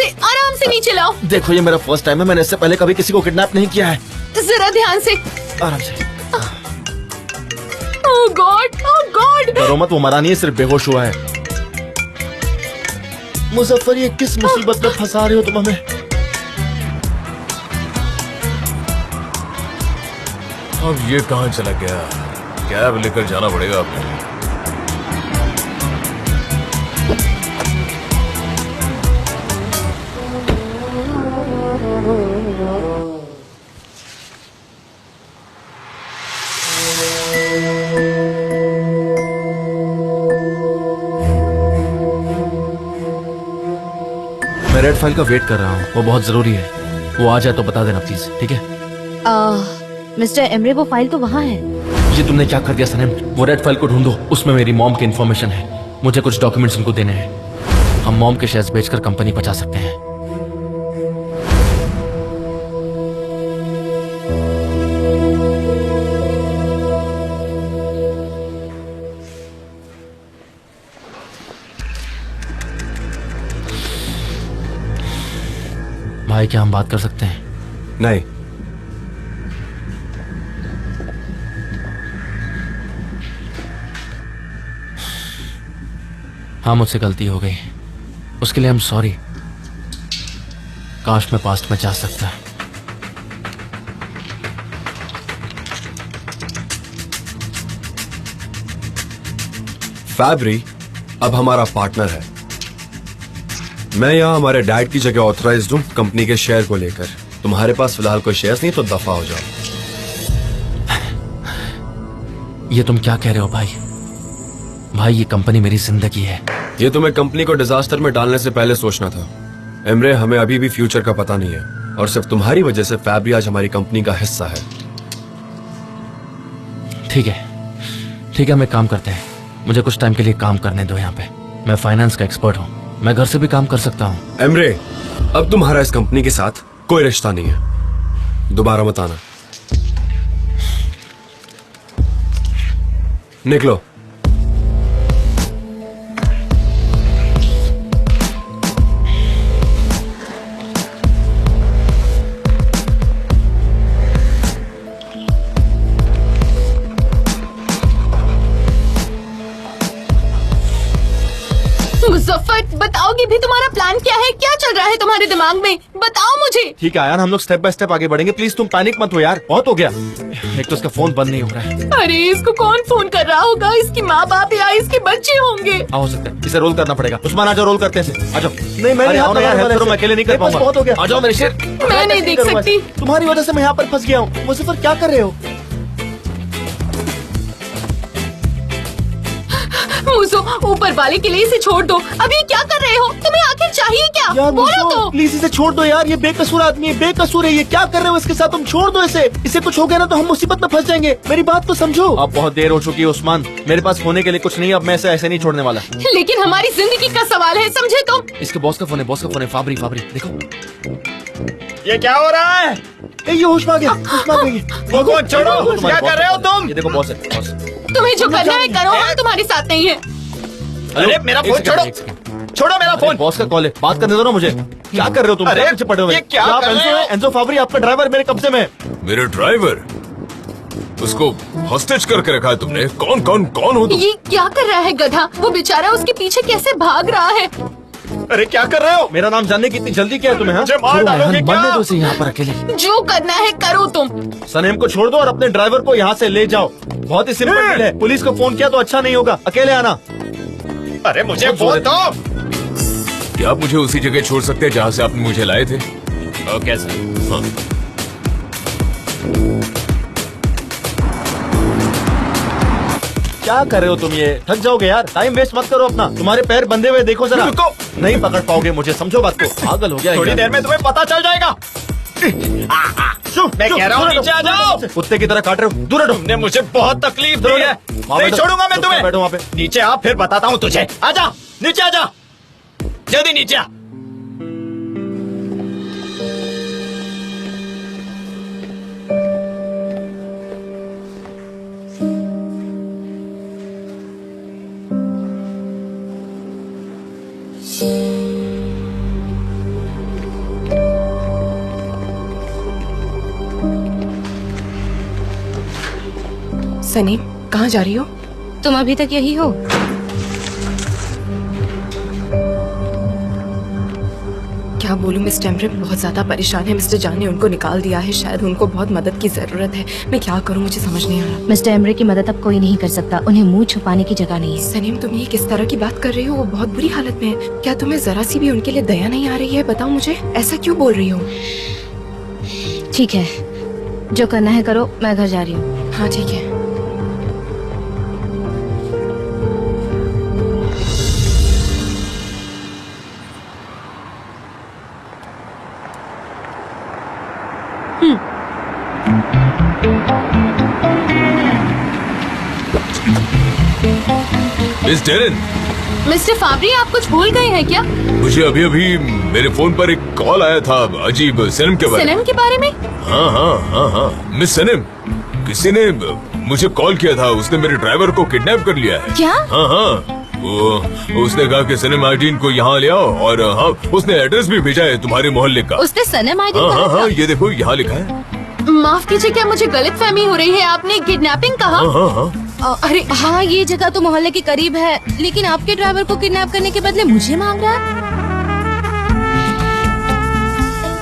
[SPEAKER 6] से नीचे लाओ।
[SPEAKER 1] देखो ये मेरा फर्स्ट टाइम है, मैंने इससे पहले कभी किसी को किडनैप नहीं किया है।
[SPEAKER 6] जरा ध्यान से।
[SPEAKER 1] आराम से।
[SPEAKER 6] ओह गॉड, ओह गॉड।
[SPEAKER 1] डरो मत, वो मरा नहीं है, सिर्फ बेहोश हुआ है। मुजफ्फर, ये किस मुसीबत में फंसा रहे हो तुम हमें?
[SPEAKER 7] अब ये कहाँ चला गया? कैब लेकर जाना पड़ेगा आपको।
[SPEAKER 1] मैं रेड फाइल का वेट कर रहा हूँ, वो बहुत जरूरी है। वो आ जाए तो बता देना प्लीज, ठीक है?
[SPEAKER 5] मिस्टर एमरे, वो फाइल तो वहाँ है।
[SPEAKER 1] ये तुमने क्या कर दिया सनेम? वो रेड फाइल को ढूंढो, उसमें मेरी मॉम की इन्फॉर्मेशन है। मुझे कुछ डॉक्यूमेंट्स उनको देने हैं। हम मॉम के शेयर्स बेचकर कंपनी बचा सकते हैं। भाई क्या हम बात कर सकते हैं?
[SPEAKER 3] नहीं,
[SPEAKER 1] हाँ मुझसे गलती हो गई, उसके लिए हम सॉरी। काश मैं पास्ट में जा सकता।
[SPEAKER 3] फैब्री अब हमारा पार्टनर है। मैं यहाँ हमारे डैड की जगह ऑथराइज्ड हूँ कंपनी के शेयर को लेकर। तुम्हारे पास फिलहाल कोई शेयर्स नहीं तो दफा हो जाओ।
[SPEAKER 1] ये तुम क्या कह रहे हो भाई? भाई ये कंपनी मेरी जिंदगी है।
[SPEAKER 3] ये तुम्हें कंपनी को डिजास्टर में डालने से पहले सोचना था। एमरे, हमें अभी भी फ्यूचर का पता नहीं है और सिर्फ तुम्हारी वजह से फैब्री आज हमारी कंपनी का हिस्सा है।
[SPEAKER 1] ठीक है, ठीक है, हम एक काम करते हैं। मुझे कुछ टाइम के लिए काम करने दो यहाँ पे। मैं फाइनेंस का एक्सपर्ट हूँ, मैं घर से भी काम कर सकता हूँ।
[SPEAKER 3] एमरे, अब तुम्हारा इस कंपनी के साथ कोई रिश्ता नहीं है। दोबारा मत आना। निकलो।
[SPEAKER 6] मुजफ्फर, बताओगे भी तुम्हारा प्लान क्या है? क्या चल रहा है तुम्हारे दिमाग में? बताओ मुझे।
[SPEAKER 1] ठीक है यार, हम लोग स्टेप बाय स्टेप आगे बढ़ेंगे। प्लीज तुम पैनिक मत हो यार, बहुत हो गया। एक तो इसका फोन बंद नहीं हो रहा है।
[SPEAKER 6] अरे इसको कौन फोन कर रहा होगा? इसकी माँ बाप या इसके बच्चे होंगे।
[SPEAKER 1] हाँ हो सकता है, इसे रोल करना पड़ेगा। उस्मान आ जाओ, रोल करते हैं। आ जाओ।
[SPEAKER 8] नहीं, मैं
[SPEAKER 1] अरे
[SPEAKER 8] नहीं
[SPEAKER 1] आओ ना यार, हेल्प करो, मैं अकेले नहीं कर पाऊंगा।
[SPEAKER 8] बहुत हो गया।
[SPEAKER 1] आ जाओ मेरे शेर।
[SPEAKER 6] मैं नहीं देख सकती।
[SPEAKER 8] तुम्हारी वजह से मैं यहाँ पर फंस गया हूँ। मुजफ्फर क्या कर रहे हो?
[SPEAKER 6] मुझो, ऊपर वाले के लिए इसे छोड़ दो। अब ये क्या कर रहे हो? तुम्हें आखिर चाहिए क्या?
[SPEAKER 8] यार
[SPEAKER 6] बोलो तो।
[SPEAKER 8] प्लीज इसे छोड़ दो यार, ये बेकसूर आदमी है, बेकसूर है। ये क्या कर रहे हो इसके साथ? तुम छोड़ दो इसे। इसे कुछ हो गया ना तो हम मुसीबत में फंस जाएंगे। मेरी बात तो समझो।
[SPEAKER 1] अब बहुत देर हो चुकी है उस्मान, मेरे पास होने के लिए कुछ नहीं। अब मैं इसे ऐसे नहीं छोड़ने वाला।
[SPEAKER 6] लेकिन हमारी जिंदगी का सवाल है, समझे तुम?
[SPEAKER 1] इसके बॉस का फोन है, बॉस का फोन है। फाबरी, फाबरी देखो
[SPEAKER 2] ये क्या हो रहा है?
[SPEAKER 8] ये होश में आ गया, होश में आ गई।
[SPEAKER 2] वो कौन? छोड़ो, क्या कर रहे हो तुम?
[SPEAKER 1] ये देखो बॉस है, बॉस।
[SPEAKER 6] तुम्हें जो करना है करो, हम तुम्हारे साथ नहीं है।
[SPEAKER 2] अरे मेरा
[SPEAKER 1] एक
[SPEAKER 2] फोन
[SPEAKER 1] सेकंड,
[SPEAKER 2] छोड़ो,
[SPEAKER 1] एक सेकंड।
[SPEAKER 2] छोड़ो मेरा
[SPEAKER 1] अरे
[SPEAKER 2] फोन।
[SPEAKER 1] बॉस का कॉल है, बात करने दो ना मुझे। क्या कर रहे हो तुम?
[SPEAKER 2] अरे,
[SPEAKER 1] क्या पीछे पड़े हुए?
[SPEAKER 2] ये क्या
[SPEAKER 1] आप
[SPEAKER 2] कर रहे
[SPEAKER 1] एंजो
[SPEAKER 2] हो?
[SPEAKER 1] है? एंजो फाबरी आपका ड्राइवर मेरे कब्जे में है।
[SPEAKER 7] मेरे ड्राइवर, उसको हॉस्टेज करके रखा है तुमने? कौन कौन कौन हो तुम?
[SPEAKER 6] ये क्या कर रहा है गधा? वो बेचारा उसके पीछे कैसे भाग रहा है?
[SPEAKER 2] अरे क्या कर रहे हो?
[SPEAKER 1] मेरा नाम जानने की इतनी जल्दी क्या है तुम्हें? हाँ?
[SPEAKER 2] मुझे मार
[SPEAKER 1] छोड़ो
[SPEAKER 2] डालोगे
[SPEAKER 1] यार,
[SPEAKER 2] क्या?
[SPEAKER 1] मरने दो इसे यहाँ पर अकेले।
[SPEAKER 6] जो करना है करो तुम।
[SPEAKER 1] सनेम को छोड़ दो और अपने ड्राइवर को यहाँ से ले जाओ। बहुत ही सिंपल डील है। पुलिस को फोन किया तो अच्छा नहीं होगा, अकेले आना।
[SPEAKER 2] अरे मुझे
[SPEAKER 1] बहुत
[SPEAKER 2] फोन
[SPEAKER 1] जोर
[SPEAKER 2] दो।
[SPEAKER 7] क्या आप मुझे उसी जगह छोड़ सकते हैं जहाँ से आपने मुझे लाए थे?
[SPEAKER 2] Okay sir.
[SPEAKER 7] हाँ।
[SPEAKER 1] क्या कर रहे हो तुम? ये थक जाओगे यार, टाइम वेस्ट मत करो अपना। तुम्हारे पैर बंधे हुए देखो जरा।
[SPEAKER 2] रुको।
[SPEAKER 1] नहीं पकड़ पाओगे मुझे, समझो बात को। पागल हो गया
[SPEAKER 2] थोड़ी
[SPEAKER 1] यार।
[SPEAKER 2] देर में तुम्हें पता चल जाएगा।
[SPEAKER 1] चुप,
[SPEAKER 2] मैं
[SPEAKER 1] चुप,
[SPEAKER 2] कह रहा हूँ
[SPEAKER 1] दूर
[SPEAKER 2] नीचे आ
[SPEAKER 1] हटो,
[SPEAKER 2] जाओ।
[SPEAKER 1] कुत्ते की तरह काट रहे हो, दूर हटो।
[SPEAKER 2] तुमने मुझे बहुत तकलीफ दी है,
[SPEAKER 1] वहाँ
[SPEAKER 2] नहीं
[SPEAKER 1] बैठो।
[SPEAKER 2] छोड़ूंगा मैं तुम्हें।
[SPEAKER 1] बैठो वहाँ पे।
[SPEAKER 2] नीचे आ, फिर बताता हूँ तुझे। आजा, नीचे आजा, जल्दी नीचे आ।
[SPEAKER 4] सनी, कहाँ जा रही हो?
[SPEAKER 5] तुम अभी तक यही हो?
[SPEAKER 4] क्या बोलूं, मिस टेम्परे बहुत ज्यादा परेशान है। मिस्टर जान ने उनको निकाल दिया है, शायद उनको बहुत मदद की जरूरत है। मैं क्या करूं, मुझे समझ नहीं आ रहा।
[SPEAKER 5] मिस्टर एमरे की मदद अब कोई नहीं कर सकता, उन्हें मुंह छुपाने की जगह नहीं है।
[SPEAKER 4] सनीम, तुम ये किस तरह की बात कर रही हो? वो बहुत बुरी हालत में है। क्या तुम्हें जरा सी भी उनके लिए दया नहीं आ रही है? बताओ मुझे, ऐसा क्यों बोल रही हो?
[SPEAKER 5] ठीक है, जो करना है करो, मैं घर जा रही हूँ।
[SPEAKER 4] हाँ ठीक है।
[SPEAKER 7] मिस डेरन,
[SPEAKER 6] मिस्टर फाबरी, आप कुछ भूल गए हैं क्या?
[SPEAKER 7] मुझे अभी अभी मेरे फोन पर एक कॉल आया था अजीब सनम के बारे में।
[SPEAKER 6] सनम के बारे में?
[SPEAKER 7] हाँ हाँ हाँ हाँ मिस सनम, किसी ने मुझे कॉल किया था। उसने मेरे ड्राइवर को किडनैप कर लिया है।
[SPEAKER 5] क्या?
[SPEAKER 7] हाँ हाँ, उसने कहा कि सनम आइडीन को यहाँ ले आओ और हाँ उसने एड्रेस भी भेजा है तुम्हारे मोहल्ले का।
[SPEAKER 5] उसने सनम आइडी
[SPEAKER 7] हाँ, ये देखो यहाँ लिखा है।
[SPEAKER 6] माफ कीजिए, क्या मुझे गलतफहमी हो रही है? आपने किडनैपिंग कहा? अरे
[SPEAKER 5] हाँ, ये जगह तो मोहल्ले के करीब है, लेकिन आपके ड्राइवर को किडनैप करने के बदले मुझे मांग रहा है।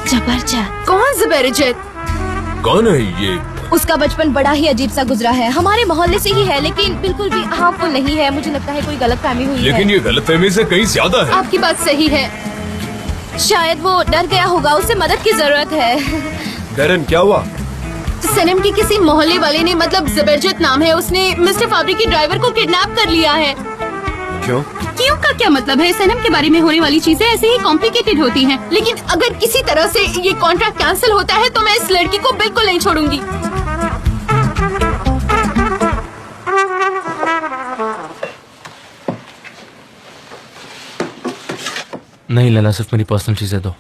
[SPEAKER 5] जबरदस्त।
[SPEAKER 6] कौन जबरदस्त?
[SPEAKER 7] कौन है ये?
[SPEAKER 5] उसका बचपन बड़ा ही अजीब सा गुजरा है, हमारे मोहल्ले से ही है, लेकिन बिल्कुल भी हार्मफुल नहीं है। मुझे लगता है कोई गलतफहमी हुई है।
[SPEAKER 7] लेकिन ये गलतफहमी से कहीं ज्यादा है।
[SPEAKER 6] आपकी बात सही है।
[SPEAKER 5] शायद वो डर गया होगा, उसे मदद की जरूरत है।
[SPEAKER 3] डैरन क्या हुआ?
[SPEAKER 6] सनम के किसी मोहल्ले वाले ने, मतलब जबरदस्त नाम है, उसने मिस्टर फाबरी के ड्राइवर को किडनैप कर लिया है।
[SPEAKER 3] क्यों?
[SPEAKER 6] क्यों का क्या मतलब है? सनम के बारे में होने वाली चीजें ऐसे ही कॉम्प्लिकेटेड होती हैं। लेकिन अगर किसी तरह से ये कॉन्ट्रैक्ट कैंसिल होता है तो मैं इस लड़की को बिल्कुल नहीं छोड़ूंगी।
[SPEAKER 1] नहीं लैला, सिर्फ मेरी पर्सनल चीजें दो।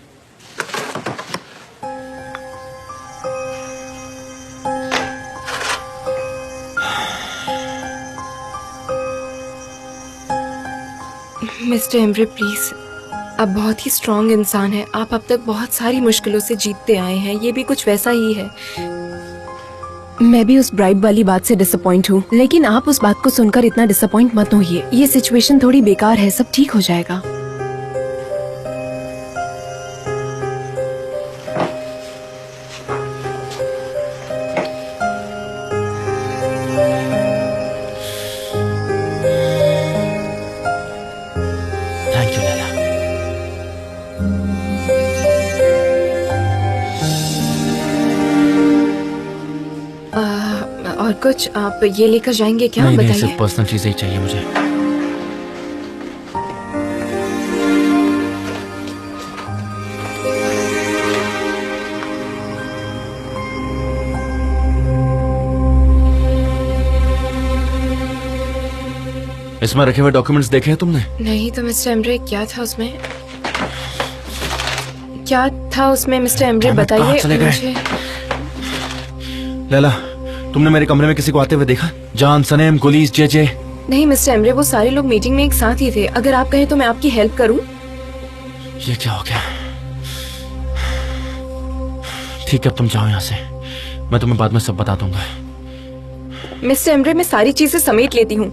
[SPEAKER 9] मिस्टर एम्ब्रे प्लीज, आप बहुत ही स्ट्रॉन्ग इंसान हैं। आप अब तक बहुत सारी मुश्किलों से जीतते आए हैं, ये भी कुछ वैसा ही है। मैं भी उस ब्राइब वाली बात से डिसअपॉइंट हूँ, लेकिन आप उस बात को सुनकर इतना डिसअपॉइंट मत होइए। ये सिचुएशन थोड़ी बेकार है, सब ठीक हो जाएगा।
[SPEAKER 1] Thank you Laila.
[SPEAKER 9] और कुछ आप ये लेकर जाएंगे क्या?
[SPEAKER 1] नहीं,
[SPEAKER 9] बताइए।
[SPEAKER 1] सिर्फ पर्सनल चीजें ही चाहिए मुझे। इसमें रखे हुए डॉक्यूमेंट्स देखे हैं तुमने?
[SPEAKER 9] नहीं तो मिस्टर एम्ब्रे क्या था उसमें? क्या था उसमें मिस्टर एम्ब्रे,
[SPEAKER 1] कहाँ
[SPEAKER 9] बताइए
[SPEAKER 1] चले गए?
[SPEAKER 9] मुझे।
[SPEAKER 1] लैला, तुमने मेरे कमरे में किसी को आते हुए देखा? जान, सनेम, गुलीस, जे।
[SPEAKER 9] नहीं मिस्टर एम्ब्रे, वो सारे लोग मीटिंग में एक साथ ही थे। अगर आप कहें तो मैं आपकी हेल्प करूं।
[SPEAKER 1] ये क्या हो गया? ठीक है, अब तुम जाओ यहाँ से, मैं तुम्हें बाद में सब बता दूंगा।
[SPEAKER 9] मिस्टर एम्ब्रे, मैं सारी चीजें समेट लेती हूँ।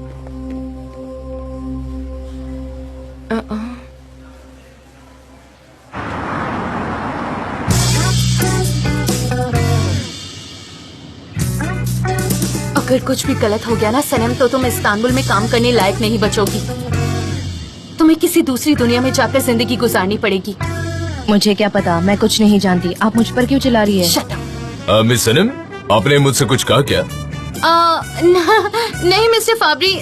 [SPEAKER 6] अगर कुछ भी गलत हो गया ना सनम, तो तुम इस्तांबुल में काम करने लायक नहीं बचोगी। तुम्हें किसी दूसरी दुनिया में जाकर जिंदगी गुजारनी पड़ेगी।
[SPEAKER 5] मुझे क्या पता, मैं कुछ नहीं जानती। आप मुझ पर क्यों चिल्ला रही है?
[SPEAKER 6] Shut up।
[SPEAKER 7] मिस सनम, आपने मुझसे कुछ कहा क्या?
[SPEAKER 6] नहीं मिस्टर फाबरी,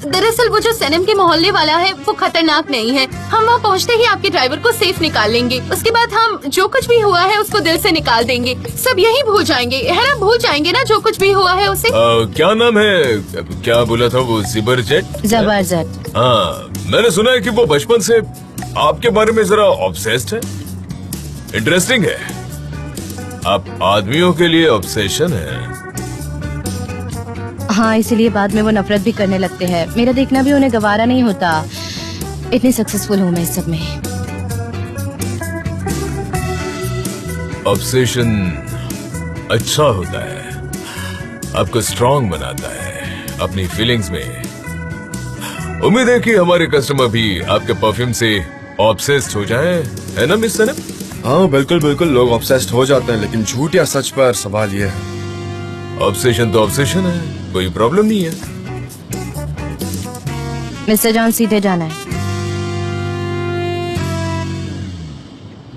[SPEAKER 6] दरअसल वो जो सनम के मोहल्ले वाला है वो खतरनाक नहीं है। हम वहाँ पहुँचते ही आपके ड्राइवर को सेफ निकाल लेंगे। उसके बाद हम जो कुछ भी हुआ है उसको दिल से निकाल देंगे। सब यही भूल जाएंगे, है ना? भूल जाएंगे ना जो कुछ भी हुआ है उसे।
[SPEAKER 7] क्या नाम है? क्या बोला था वो? जिबरजेट?
[SPEAKER 5] जबरदस्त।
[SPEAKER 7] हाँ, मैंने सुना है कि वो बचपन से आपके बारे में जरा ऑब्सेस्ड है। इंटरेस्टिंग है, आप आदमियों के लिए ऑब्सेशन है।
[SPEAKER 5] हाँ, इसीलिए बाद में वो नफरत भी करने लगते हैं। मेरा देखना भी उन्हें गवारा नहीं होता। इतनी सक्सेसफुल हूँ मैं इस सब में।
[SPEAKER 7] ऑब्सेशन अच्छा होता है, आपको स्ट्रांग बनाता है अपनी फीलिंग्स में। उम्मीद है कि हमारे कस्टमर भी आपके परफ्यूम से ऑब्सेस्ड हो जाएं, है ना मिस सनम?
[SPEAKER 3] हाँ बिल्कुल बिल्कुल, लोग ऑब्सेस्ड हो जाते हैं, लेकिन झूठ या सच पर सवाल ये है।
[SPEAKER 7] ऑब्सेशन तो ऑब्सेशन है, कोई प्रॉब्लम नहीं है।
[SPEAKER 5] मिस्टर जॉन, सीधे जाना है।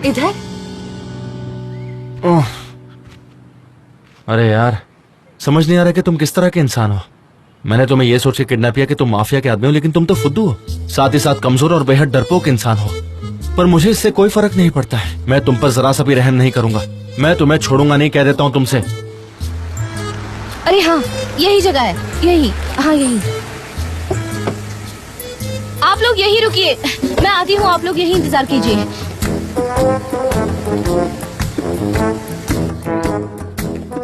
[SPEAKER 6] इधर?
[SPEAKER 1] ओह, अरे यार, समझ नहीं आ रहा कि तुम किस तरह के इंसान हो। मैंने तुम्हें यह सोच के किडनैप किया कि तुम माफिया के आदमी हो, लेकिन तुम तो फुद्दू हो, साथ ही साथ कमजोर और बेहद डरपोक इंसान हो। पर मुझे इससे कोई फर्क नहीं पड़ता है। मैं तुम पर जरा सा भी रहम नहीं करूंगा। मैं तुम्हें छोड़ूंगा नहीं, कह देता हूँ तुमसे।
[SPEAKER 5] अरे हाँ, यही जगह है, यही। हाँ, यही। आप लोग यही रुकिए, मैं आती हूँ। आप लोग यही इंतजार कीजिए।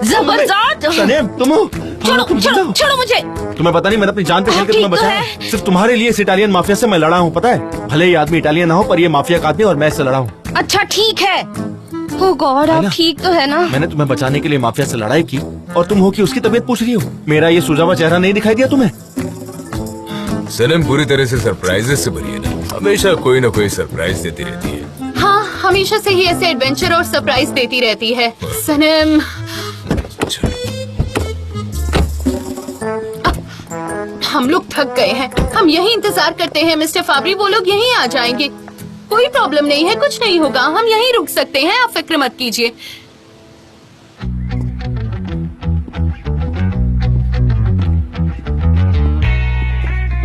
[SPEAKER 5] जबरदस्त।
[SPEAKER 8] सनेम, तुम हो?
[SPEAKER 5] छोड़ो
[SPEAKER 1] तुम जिंदा
[SPEAKER 5] छोड़ो
[SPEAKER 1] हो?
[SPEAKER 5] छोड़ो मुझे।
[SPEAKER 1] तुम्हें पता नहीं मैंने अपनी जान पे खेल के
[SPEAKER 5] ठीक
[SPEAKER 1] तुम्हें
[SPEAKER 5] तो
[SPEAKER 1] बचाया।
[SPEAKER 5] है।
[SPEAKER 1] सिर्फ तुम्हारे लिए इस इटालियन माफिया से मैं लड़ा हूँ, पता है? भले ही आदमी इटालियन ना हो पर ये माफिया का आदमी और मैं इससे लड़ा हूँ।
[SPEAKER 5] अच्छा ठीक है। ओ गॉड,
[SPEAKER 1] है
[SPEAKER 5] आप
[SPEAKER 1] ना?
[SPEAKER 5] ठीक तो है ना?
[SPEAKER 1] मैंने तुम्हें बचाने के लिए माफिया से लड़ाई की और तुम हो कि उसकी तबीयत पूछ रही हो। मेरा ये सुझा हुआ चेहरा नहीं दिखाई दिया तुम्हें?
[SPEAKER 7] सनम पूरी तरह से सरप्राइजेस से भरी है ना, हमेशा कोई ना कोई सरप्राइज देती रहती है।
[SPEAKER 6] हाँ, हमेशा से ही ऐसे एडवेंचर और सरप्राइज देती रहती है सनम। हम लोग थक गए हैं, हम यही इंतजार करते हैं मिस्टर फाबरी, वो लोग यहीं आ जाएंगे। कोई प्रॉब्लम नहीं है, कुछ नहीं होगा, हम यहीं रुक सकते हैं, आप फिक्र मत कीजिए।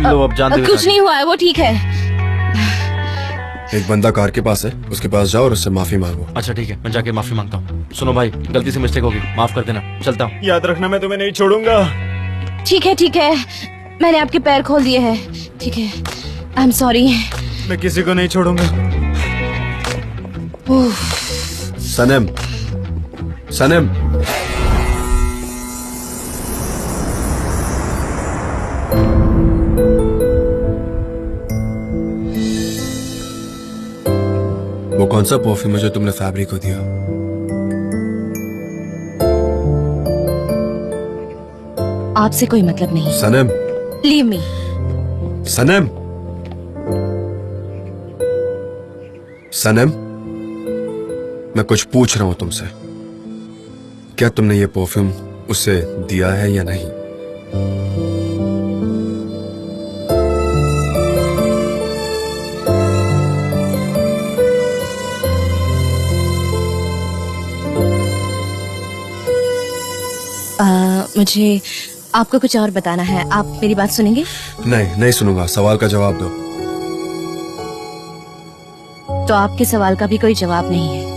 [SPEAKER 1] लो अब जानते
[SPEAKER 5] कुछ नहीं हुआ है, वो ठीक है।
[SPEAKER 3] एक बंदा कार के पास है, उसके पास जाओ और उससे माफी मांगो।
[SPEAKER 1] अच्छा ठीक है, मैं जाके माफी मांगता हूँ। सुनो भाई, गलती से मिस्टेक होगी, माफ कर देना। चलता हूँ।
[SPEAKER 2] याद रखना मैं तुम्हें नहीं छोड़ूंगा।
[SPEAKER 5] ठीक है, मैंने आपके पैर खोल दिए हैं। ठीक है, आई एम सॉरी।
[SPEAKER 2] मैं किसी को नहीं छोड़ूंगा।
[SPEAKER 3] सनम, सनम, वो कौन सा परफ्यूम है जो तुमने फैब्रिक को दिया?
[SPEAKER 5] आपसे कोई मतलब नहीं।
[SPEAKER 3] सनम,
[SPEAKER 5] लीव मी।
[SPEAKER 3] सनम, सनम, मैं कुछ पूछ रहा हूं तुमसे। क्या तुमने ये परफ्यूम उसे दिया है या नहीं?
[SPEAKER 5] मुझे आपको कुछ और बताना है, आप मेरी बात सुनेंगे?
[SPEAKER 3] नहीं, नहीं सुनूंगा। सवाल का जवाब दो।
[SPEAKER 5] तो आपके सवाल का भी कोई जवाब नहीं है।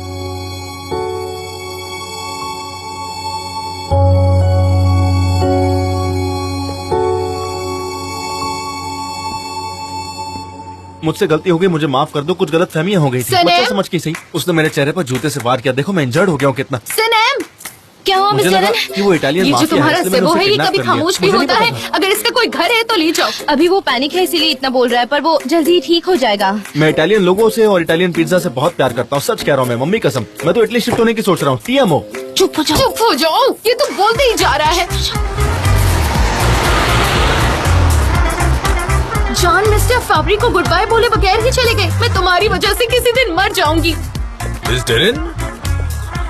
[SPEAKER 1] मुझसे गलती हो गई, मुझे माफ कर दो। कुछ गलत फहमियां हो गई थी।
[SPEAKER 6] सनम!
[SPEAKER 1] बच्चा समझ के सही उसने मेरे चेहरे पर जूते से वार किया। देखो मैं इंजर्ड हो गया हूँ कितना।
[SPEAKER 6] सनम,
[SPEAKER 5] क्या हुआ
[SPEAKER 1] मुझे
[SPEAKER 5] मिस्टर
[SPEAKER 1] लगा
[SPEAKER 5] रन?
[SPEAKER 1] कि वो इटालियन
[SPEAKER 6] ये जो
[SPEAKER 1] माफिया है,
[SPEAKER 6] तुम्हारा
[SPEAKER 1] इसलिए मैंने
[SPEAKER 6] सेबो
[SPEAKER 1] उसे
[SPEAKER 6] है, ये
[SPEAKER 1] kidnap
[SPEAKER 6] कभी
[SPEAKER 1] कर लिया।
[SPEAKER 6] खामोश भी
[SPEAKER 1] मुझे नहीं
[SPEAKER 6] होता
[SPEAKER 1] पता
[SPEAKER 6] है। अगर इसका कोई घर है तो ले जाओ।
[SPEAKER 5] अभी वो पैनिक है इसीलिए इतना बोल रहा है, पर वो जल्दी ही ठीक हो जाएगा।
[SPEAKER 1] मैं इटालियन लोगों से और इटालियन पिज्जा से बहुत प्यार करता हूँ। सच कह रहा हूँ मैं, मम्मी कसम। मैं तो इटली शिफ्ट होने की सोच रहा हूँ। टीएमओ।
[SPEAKER 5] चुप हो जाओ।
[SPEAKER 6] चुप हो जाओ, ये तो बोलते ही जा रहा है। जॉन मिस्टर फैब्रिक को गुड बाय बोले बगैर ही चले गए। मैं तुम्हारी वजह से किसी दिन मर जाऊंगी।
[SPEAKER 7] मिस्टर इन,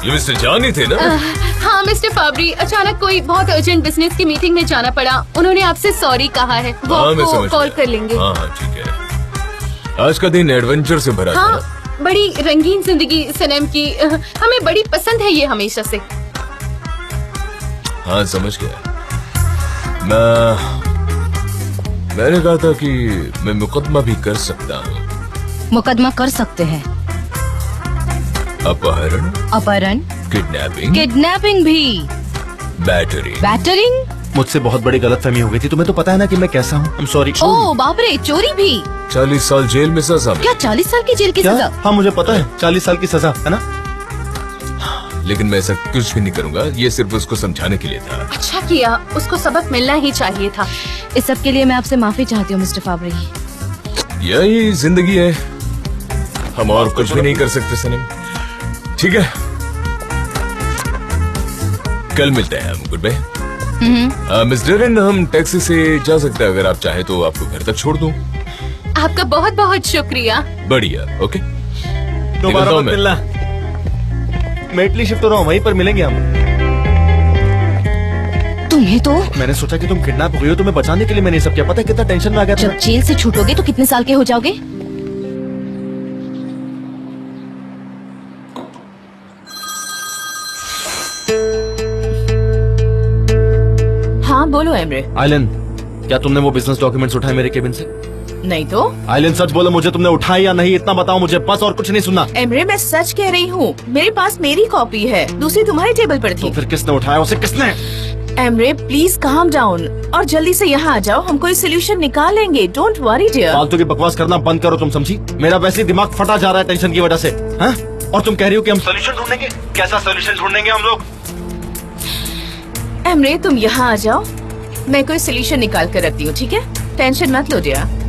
[SPEAKER 7] ये मिस्टर जान ही थे ना?
[SPEAKER 6] हाँ मिस्टर फैब्री, अचानक कोई बहुत अर्जेंट बिजनेस की मीटिंग में जाना पड़ा। उन्होंने आपसे सॉरी कहा है, वो
[SPEAKER 7] हाँ, मैं
[SPEAKER 6] आपको
[SPEAKER 7] समझ
[SPEAKER 6] कॉल
[SPEAKER 7] गया।
[SPEAKER 6] कर लेंगे।
[SPEAKER 7] हाँ हाँ ठीक है। आज का दिन एडवेंचर से भरा था
[SPEAKER 6] हाँ,
[SPEAKER 7] ना?
[SPEAKER 6] बड़ी रंगीन जिंदगी सनम की, हमें बड़ी पसंद है ये हमेशा से।
[SPEAKER 7] हाँ समझ गया। मैंने कहा था कि मैं मुकदमा भी कर सकता हूँ।
[SPEAKER 5] मुकदमा कर सकते हैं।
[SPEAKER 7] अपहरण,
[SPEAKER 5] अपहरण,
[SPEAKER 7] किडनैपिंग,
[SPEAKER 5] किडनैपिंग भी,
[SPEAKER 7] बैटरी।
[SPEAKER 5] बैटरिंग।
[SPEAKER 1] मुझसे बहुत बड़ी गलतफहमी हो गई थी। तुम्हें तो पता है ना कि मैं कैसा हूँ। I am sorry.
[SPEAKER 5] ओ बाप रे, चोरी भी?
[SPEAKER 7] 40 साल जेल में सजा मिली।
[SPEAKER 5] क्या 40 साल की जेल की
[SPEAKER 1] क्या?
[SPEAKER 5] सजा?
[SPEAKER 1] हाँ मुझे पता है, 40 साल की सजा है ना।
[SPEAKER 7] लेकिन मैं ऐसा कुछ भी नहीं करूंगा, ये सिर्फ उसको समझाने के लिए था।
[SPEAKER 6] अच्छा किया, उसको सबक मिलना ही चाहिए था।
[SPEAKER 5] इस सब के लिए मैं आपसे माफी चाहती हूँ मिस्टर फाबरी।
[SPEAKER 7] यही जिंदगी है, हम और कुछ भी नहीं कर सकते सनम। ठीक है, कल मिलते हैं हम। Good bye. मिस डरेन, हम टैक्सी से जा सकते हैं, अगर आप चाहे तो आपको घर तक छोड़ दूं।
[SPEAKER 6] आपका बहुत बहुत शुक्रिया।
[SPEAKER 7] बढ़िया, ओके।
[SPEAKER 1] दोबारा
[SPEAKER 7] निकलता हूं
[SPEAKER 1] मत
[SPEAKER 7] मैं।
[SPEAKER 1] मिलना। मैं इटली शिफ्ट हो रहा हूँ, वहीं पर मिलेंगे हम।
[SPEAKER 5] तुम्हें तो
[SPEAKER 1] मैंने सोचा कि तुम किडनैप हुई हो, तुम्हें बचाने के लिए मैंने ये सब किया। पता है कितना टेंशन में आ गया था
[SPEAKER 5] जब
[SPEAKER 1] मैं?
[SPEAKER 5] जेल से छूटोगे तो कितने साल के हो जाओगे?
[SPEAKER 10] हाँ बोलो एमरे।
[SPEAKER 1] आइलन, क्या तुमने वो बिजनेस डॉक्यूमेंट्स उठाए मेरे केबिन से?
[SPEAKER 10] नहीं तो
[SPEAKER 1] आइलन सच बोलो, मुझे तुमने उठाए या नहीं इतना बताओ मुझे, बस और कुछ नहीं सुनना।
[SPEAKER 10] एमरे, मैं सच कह रही हूँ, मेरे पास मेरी कॉपी है, दूसरी तुम्हारी टेबल पर
[SPEAKER 1] तो
[SPEAKER 10] थी।
[SPEAKER 1] फिर किसने उठाया उसे? किसने?
[SPEAKER 10] एमरे प्लीज काम डाउन और जल्दी से यहाँ आ जाओ, हम कोई सोल्यूशन निकाल लेंगे। Don't worry dear.
[SPEAKER 1] फालतू की बकवास करना बंद करो, तुम समझी? मेरा वैसे ही दिमाग फटा जा रहा है टेंशन की वजह से। हाँ? और तुम कह रही हो कि हम सोल्यूशन ढूंढेंगे? कैसा सोल्यूशन ढूंढेंगे हम लोग?
[SPEAKER 10] एमरे तुम यहाँ आ जाओ, मैं कोई सोल्यूशन निकाल कर रखती हूँ, ठीक है? टेंशन मत लो डियर।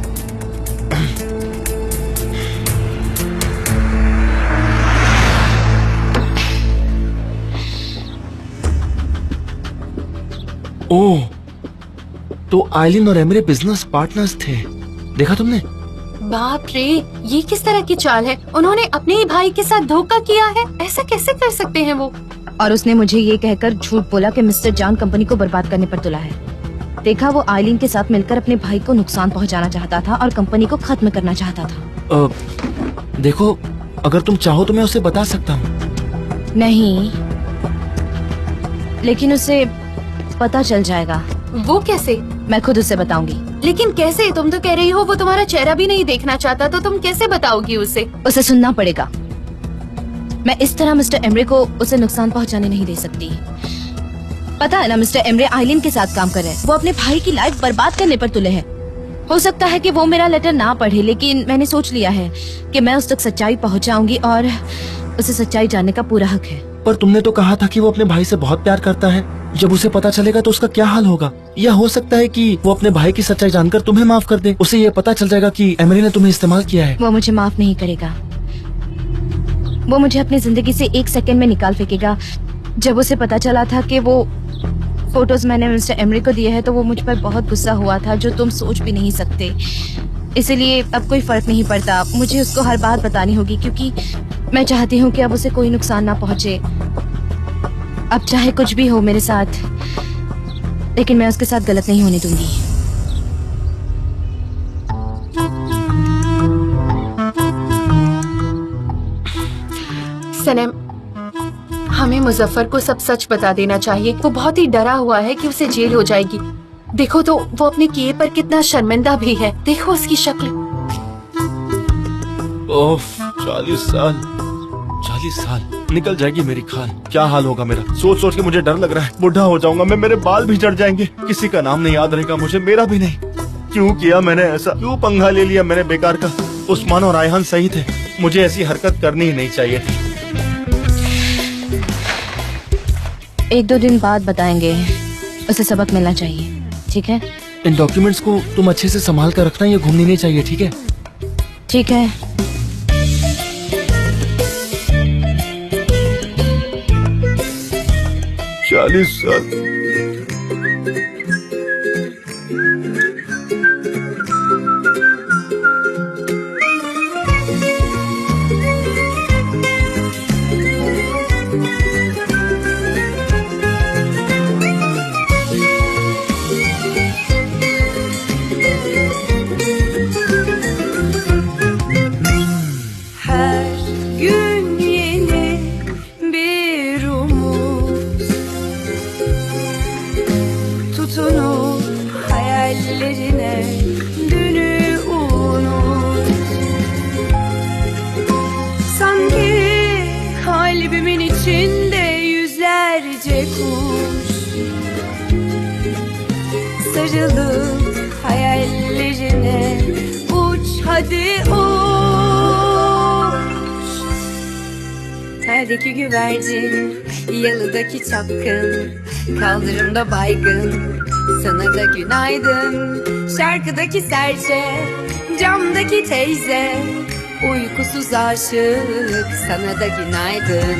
[SPEAKER 1] ओह, तो आइलिन और एमरे बिजनेस पार्टनर्स थे, देखा तुमने?
[SPEAKER 6] बाप रे, ये किस तरह की चाल है? उन्होंने अपने ही भाई के साथ धोखा किया है। ऐसा कैसे कर सकते हैं वो?
[SPEAKER 5] और उसने मुझे ये कहकर झूठ बोला कि मिस्टर जान कंपनी को बर्बाद करने पर तुला है। देखा, वो आइलिन के साथ मिलकर अपने भाई को नुकसान पहुंचाना चाहता था और कंपनी को खत्म करना चाहता था।
[SPEAKER 1] देखो, अगर तुम चाहो तो मैं उसे बता सकता हूँ।
[SPEAKER 5] नहीं, लेकिन उसे पता चल जाएगा।
[SPEAKER 6] वो कैसे?
[SPEAKER 5] मैं खुद उसे बताऊंगी।
[SPEAKER 6] लेकिन कैसे? तुम तो कह रही हो वो तुम्हारा चेहरा भी नहीं देखना चाहता, तो तुम कैसे बताओगी उसे?
[SPEAKER 5] उसे सुनना पड़ेगा। मैं इस तरह मिस्टर एमरे को उसे नुकसान पहुंचाने नहीं दे सकती। पता है ना, मिस्टर एमरे आइलिन के साथ काम कर रहे हैं। वो अपने भाई की लाइफ बर्बाद करने पर तुले हैं। हो सकता है कि वो मेरा लेटर ना पढ़े, लेकिन मैंने सोच लिया है कि मैं उस तक सच्चाई पहुंचाऊंगी और उसे सच्चाई जानने का पूरा हक है।
[SPEAKER 1] पर तुमने तो कहा था कि वो अपने भाई से बहुत प्यार करता है। जब उसे पता चलेगा तो उसका क्या हाल होगा? या हो सकता है कि वो अपने भाई की सच्चाई जानकर तुम्हें माफ कर दे। उसे ये पता चल जाएगा कि एमरी ने तुम्हें इस्तेमाल किया है।
[SPEAKER 5] वो मुझे माफ नहीं करेगा। वो मुझे अपनी जिंदगी से 1 सेकंड में निकाल फेंकेगा। जब उसे पता चला था कि वो फोटोज मैंने मिस्टर एमरी को दिए हैं, तो वो मुझ पर बहुत गुस्सा हुआ था, जो तुम सोच भी नहीं सकते। इसलिए अब कोई फर्क नहीं पड़ता, मुझे उसको हर बात बतानी होगी, क्योंकि मैं चाहती हूँ कि अब उसे कोई नुकसान ना पहुँचे। अब चाहे कुछ भी हो मेरे साथ, लेकिन मैं उसके साथ गलत नहीं होने दूंगी।
[SPEAKER 6] सनम, हमें मुजफ्फर को सब सच बता देना चाहिए। वो बहुत ही डरा हुआ है कि उसे जेल हो जाएगी। देखो तो वो अपने किए पर कितना शर्मिंदा भी है। देखो उसकी शक्ल।
[SPEAKER 1] ओह, 40 साल निकल जाएगी मेरी खाल। क्या हाल होगा मेरा? सोच सोच के मुझे डर लग रहा है। बुढ़ा हो जाऊंगा मैं, मेरे बाल भी झड़ जाएंगे। किसी का नाम नहीं याद रहेगा मुझे, मेरा भी नहीं। क्यों किया मैंने ऐसा? क्यों पंगा ले लिया मैंने बेकार का? उस्मान और आयहान सही थे, मुझे ऐसी हरकत करनी ही नहीं चाहिए थी।
[SPEAKER 5] 1-2 दिन बाद बताएंगे। उसे सबक मिलना चाहिए, ठीक है?
[SPEAKER 1] इन डॉक्यूमेंट्स को तुम अच्छे से संभाल कर रखना, ये घूमनी नहीं चाहिए, ठीक है?
[SPEAKER 5] ठीक है।
[SPEAKER 1] चालीस साल।
[SPEAKER 11] Her gün yeni bir umut, tutunup hayallerine dünü unut. Sanki kalbimin içinde yüzlerce kuş, sarılıp hayallerine uç hadi uç. Terdeki güvercin, yalıdaki çapkın, kaldırımda baygın, sana da günaydın. Şarkıdaki serçe, camdaki teyze, uykusuz aşık, sana da günaydın.